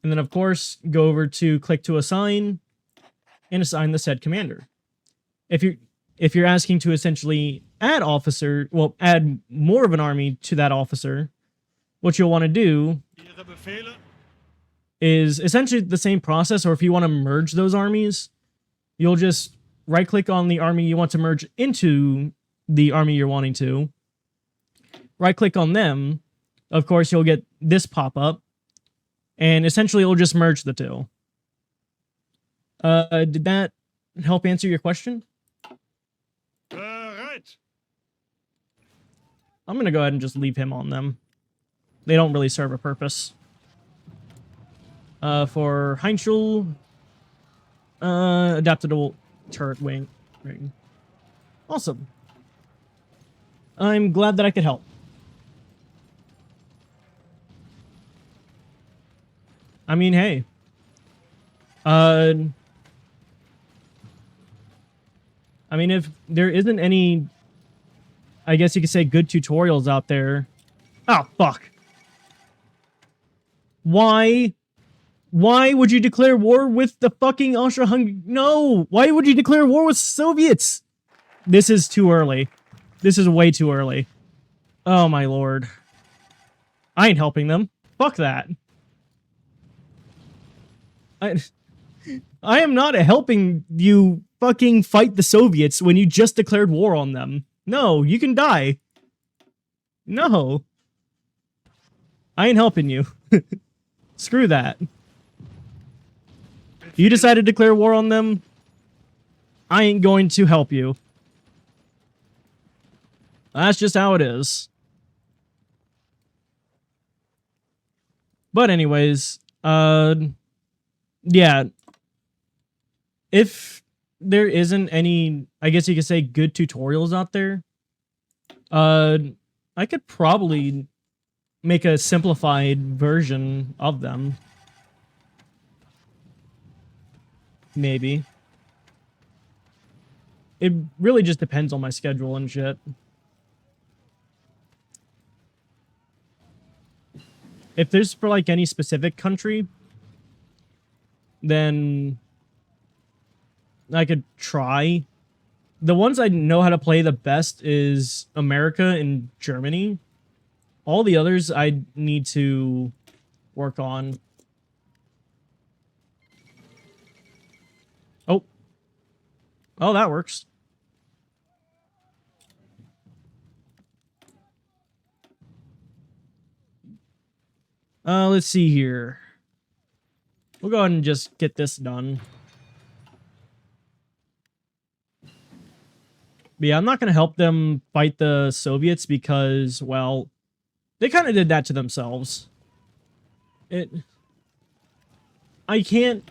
And then, of course, go over to click to assign and assign the said commander. If you're asking to essentially add add more of an army to that officer, what you'll want to do Ihre Befehle. is essentially the same process, or if you want to merge those armies, you'll just right-click on the army you want to merge into the army you're wanting to. Right-click on them. Of course, you'll get this pop-up, and essentially it'll just merge the two. Did that help answer your question? Bereit. I'm going to go ahead and just leave him on them. They don't really serve a purpose. For Heinschel, adaptable turret wing. Awesome. I'm glad that I could help. I mean, hey. I mean, if there isn't any, I guess you could say, good tutorials out there. Oh, fuck. Why? Why would you declare war with the fucking Austro-Hungary? No! Why would you declare war with Soviets? This is too early. This is way too early. Oh my lord. I ain't helping them. Fuck that. I am not helping you fucking fight the Soviets when you just declared war on them. No, you can die. No. I ain't helping you. Screw that. You decided to declare war on them, I ain't going to help you. That's just how it is. But anyways, yeah. If there isn't any, I guess you could say, good tutorials out there, I could probably make a simplified version of them. Maybe. it really just depends on my schedule and shit. If there's for like any specific country, then I could try. The ones I know how to play the best is America and Germany. All the others I need to work on. Oh. Oh, that works. Let's see here. We'll go ahead and just get this done. But yeah, I'm not going to help them fight the Soviets because, well, they kind of did that to themselves. I can't...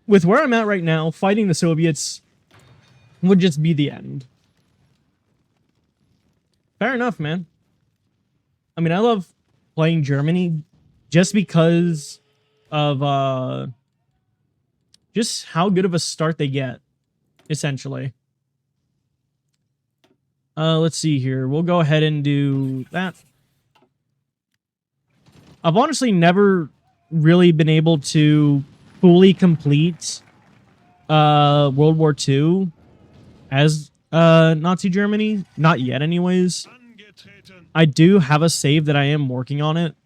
With where I'm at right now, fighting the Soviets would just be the end. Fair enough, man. I mean, I love playing Germany just because of, just how good of a start they get, essentially. Let's see here. We'll go ahead and do that. I've honestly never really been able to fully complete World War II as Nazi Germany. Not yet, anyways. Angetreten. I do have a save that I am working on it.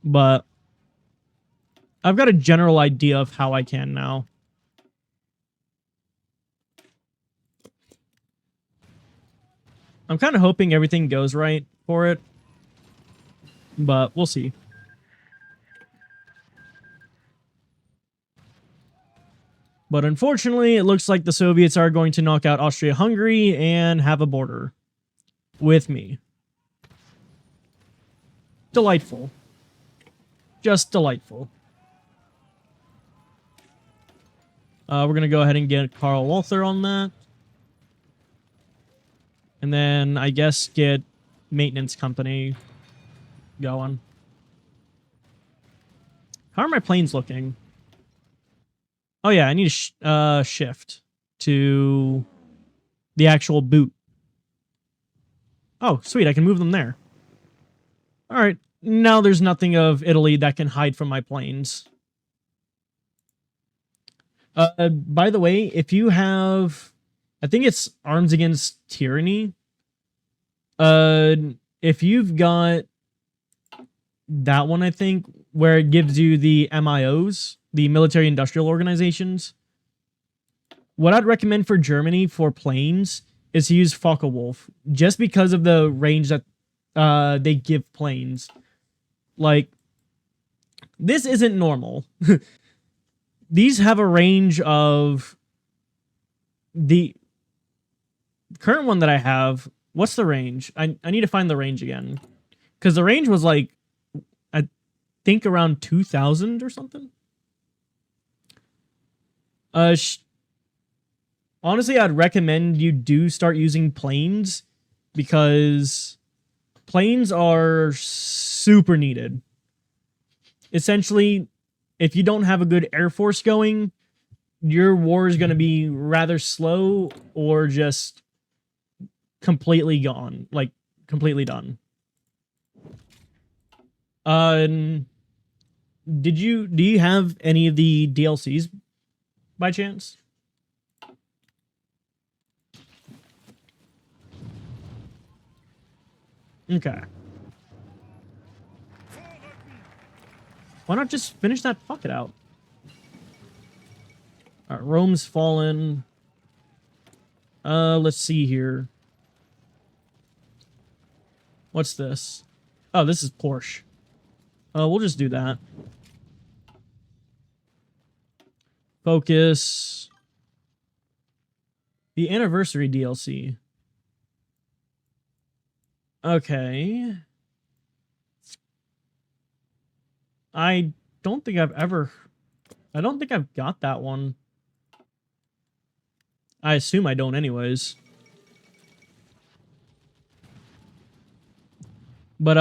But I've got a general idea of how I can now. I'm kind of hoping everything goes right for it. But we'll see. But unfortunately, it looks like the Soviets are going to knock out Austria-Hungary and have a border with me. Delightful. Just delightful. We're going to go ahead and get Karl Walther on that. And then, I guess, get maintenance company going. How are my planes looking? Oh yeah, I need to shift to the actual boot. Oh, sweet, I can move them there. Alright, now there's nothing of Italy that can hide from my planes. By the way, if you have... I think it's Arms Against Tyranny. If you've got that one, I think, where it gives you the MIOs, the military industrial organizations. What I'd recommend for Germany for planes is to use Focke-Wulf, just because of the range that they give planes. Like, this isn't normal. These have a range of... The current one that I have, what's the range? I need to find the range again. Because the range was like, I think around 2,000 or something. Honestly, I'd recommend you do start using planes because planes are super needed. Essentially, if you don't have a good Air Force going, your war is going to be rather slow or just completely gone, like completely done. Do you have any of the DLCs by chance? Okay. Why not just finish that fuck it out? Alright, Rome's fallen. Let's see here. What's this? Oh, this is Porsche. We'll just do that. Focus. The anniversary DLC. Okay. I don't think I've got that one. I assume I don't anyways. But,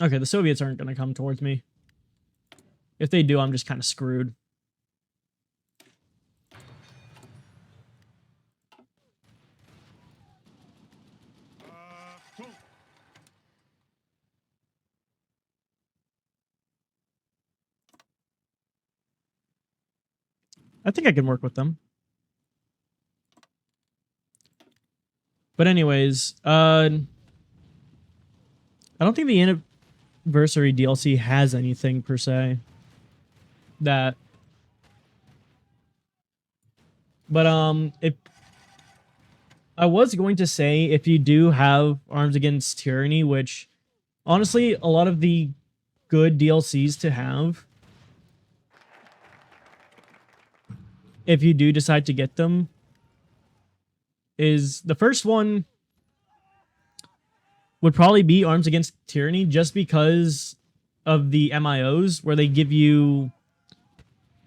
okay, the Soviets aren't gonna come towards me. If they do, I'm just kind of screwed. Boom. I think I can work with them. But anyways, I don't think the anniversary DLC has anything per se that. But if I was going to say, if you do have Arms Against Tyranny, which honestly, a lot of the good DLCs to have, if you do decide to get them, is the first one would probably be Arms Against Tyranny, just because of the MIOs, where they give you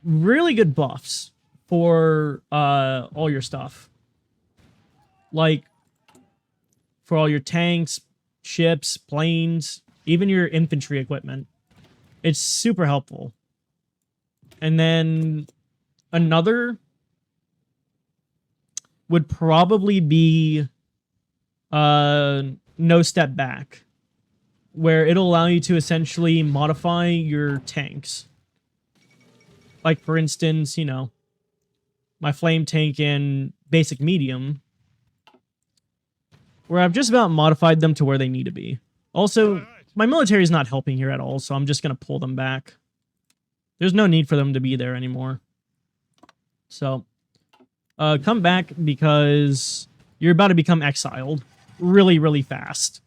really good buffs for all your stuff. Like, for all your tanks, ships, planes, even your infantry equipment. It's super helpful. And then another would probably be No Step Back, where it'll allow you to essentially modify your tanks. Like, for instance, you know, my flame tank in basic medium, where I've just about modified them to where they need to be. Also, my military is not helping here at all, so I'm just going to pull them back. There's no need for them to be there anymore. So, come back, because you're about to become exiled really, really fast.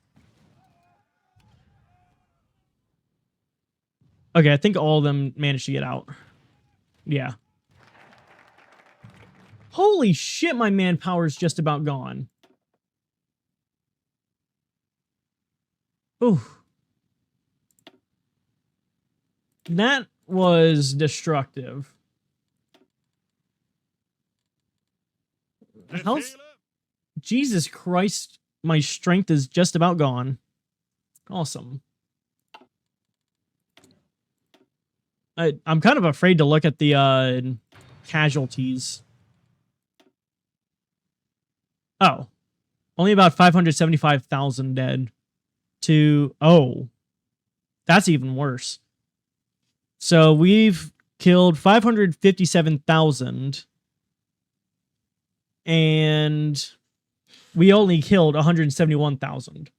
Okay, I think all of them managed to get out. Yeah. Holy shit, my manpower is just about gone. Ooh. That was destructive. How's... Jesus Christ, my strength is just about gone. Awesome. I'm kind of afraid to look at the casualties. Oh. Only about 575,000 dead. Oh. That's even worse. So we've killed 557,000. And we only killed 171,000.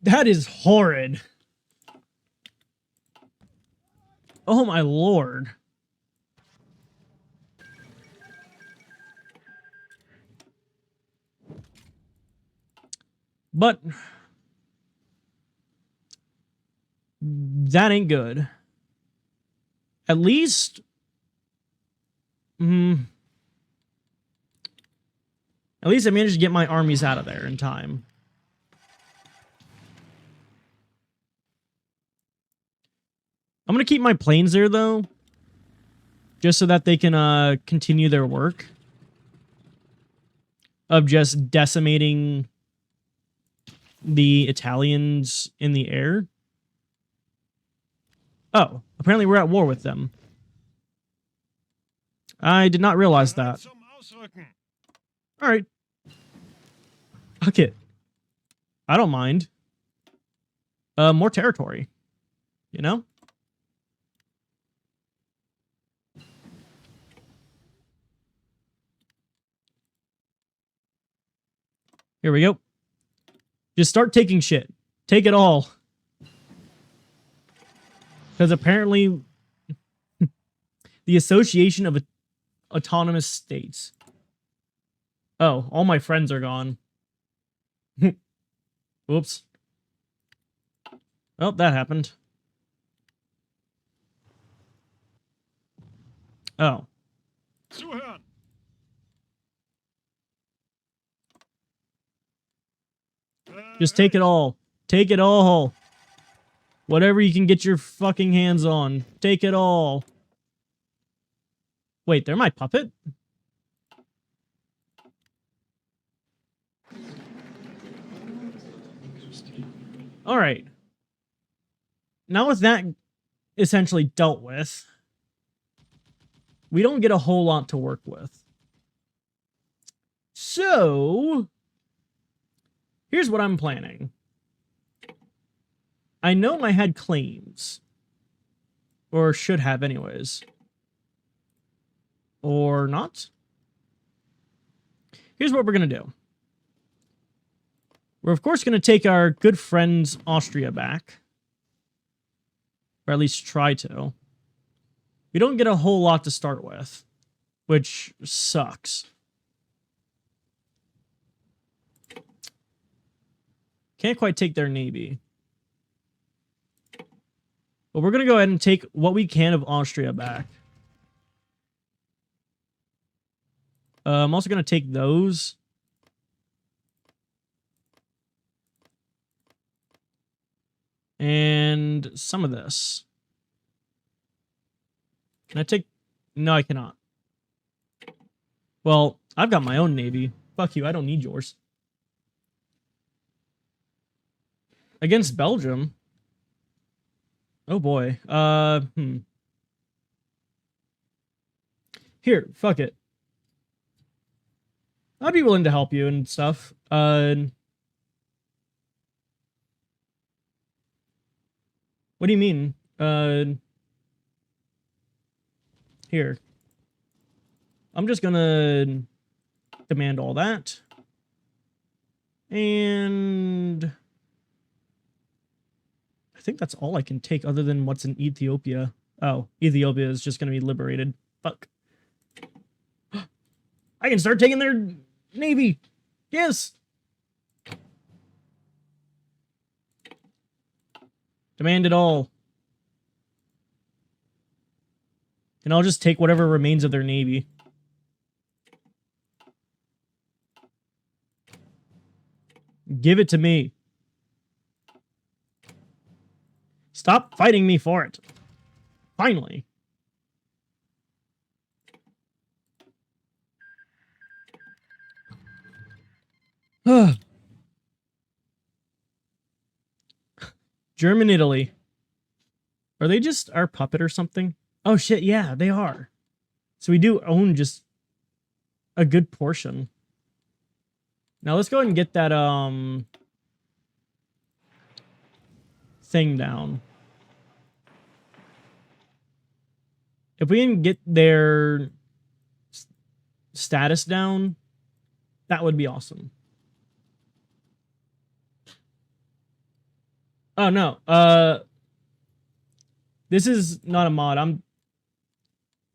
That is horrid. Oh my lord. But that ain't good. At least... At least I managed to get my armies out of there in time. I'm going to keep my planes there, though. Just so that they can continue their work. Of just decimating the Italians in the air. Oh, apparently we're at war with them. I did not realize that. Alright. Fuck it. I don't mind. More territory. You know? Here we go. Just start taking shit. Take it all. Because apparently the Association of Autonomous States. Oh, all my friends are gone. Whoops. Oh, that happened. Oh. Just take it all. Take it all. Whatever you can get your fucking hands on. Take it all. Wait, they're my puppet? Alright. Now with that essentially dealt with, we don't get a whole lot to work with. So, here's what I'm planning. I know I had claims. Or should have anyways. Or not. Here's what we're going to do. We're, of course, going to take our good friends Austria back. Or at least try to. We don't get a whole lot to start with. Which sucks. Can't quite take their navy. But we're going to go ahead and take what we can of Austria back. I'm also going to take those. And some of this. Can I take... No, I cannot. Well, I've got my own navy. Fuck you, I don't need yours. Against Belgium? Oh boy. Here, fuck it. I'd be willing to help you and stuff. What do you mean? Here. I'm just gonna demand all that. And I think that's all I can take other than what's in Ethiopia. Oh, Ethiopia is just gonna be liberated. Fuck. I can start taking their navy. Yes. Demand it all. And I'll just take whatever remains of their navy. Give it to me. Stop fighting me for it. Finally. German Italy. Are they just our puppet or something? Oh shit, yeah, they are. So we do own just a good portion. Now let's go ahead and get that thing down. If we can get their status down, that would be awesome. Oh no. This is not a mod.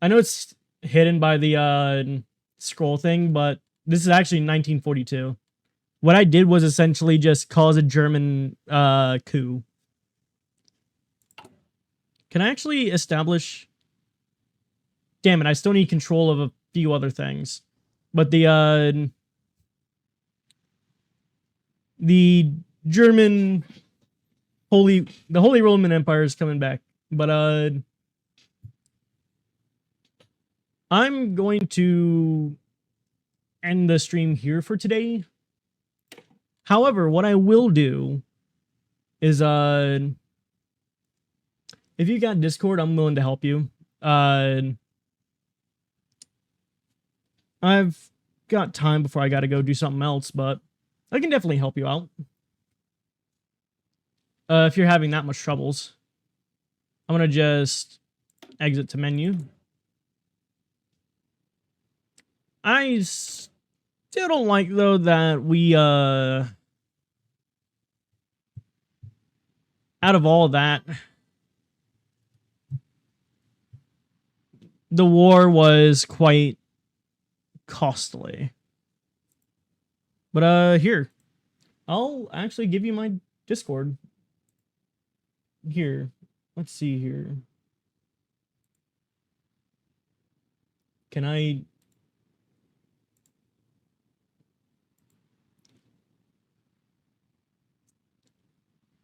I know it's hidden by the scroll thing, but this is actually 1942. What I did was essentially just cause a German coup. Can I actually establish... Damn it, I still need control of a few other things. But the German the Holy Roman Empire is coming back. But I'm going to end the stream here for today. However, what I will do is if you got Discord, I'm willing to help you. I've got time before I got to go do something else, but I can definitely help you out. If you're having that much troubles. I'm going to just exit to menu. I still don't like, though, that we, out of all that, the war was quite costly. But, here. I'll actually give you my Discord. Here. Let's see here. Can I...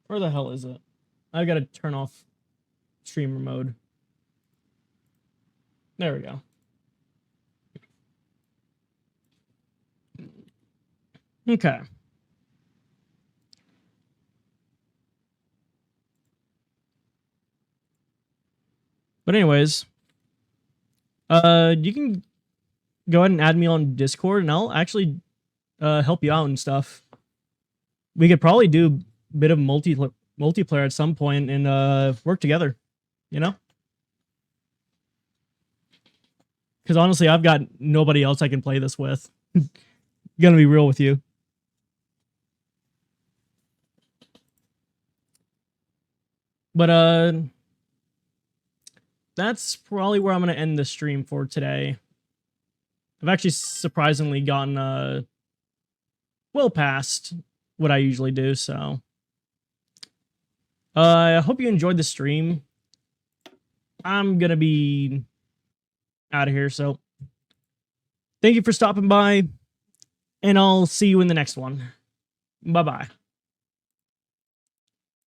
Where the hell is it? I gotta turn off streamer mode. There we go. Okay. But anyways, you can go ahead and add me on Discord, and I'll actually help you out and stuff. We could probably do a bit of multiplayer at some point and work together, you know? Because honestly, I've got nobody else I can play this with. Gonna be real with you. But that's probably where I'm gonna end the stream for today. I've actually surprisingly gotten well past what I usually do, so I hope you enjoyed the stream. I'm gonna be out of here, so thank you for stopping by, and I'll see you in the next one. Bye-bye.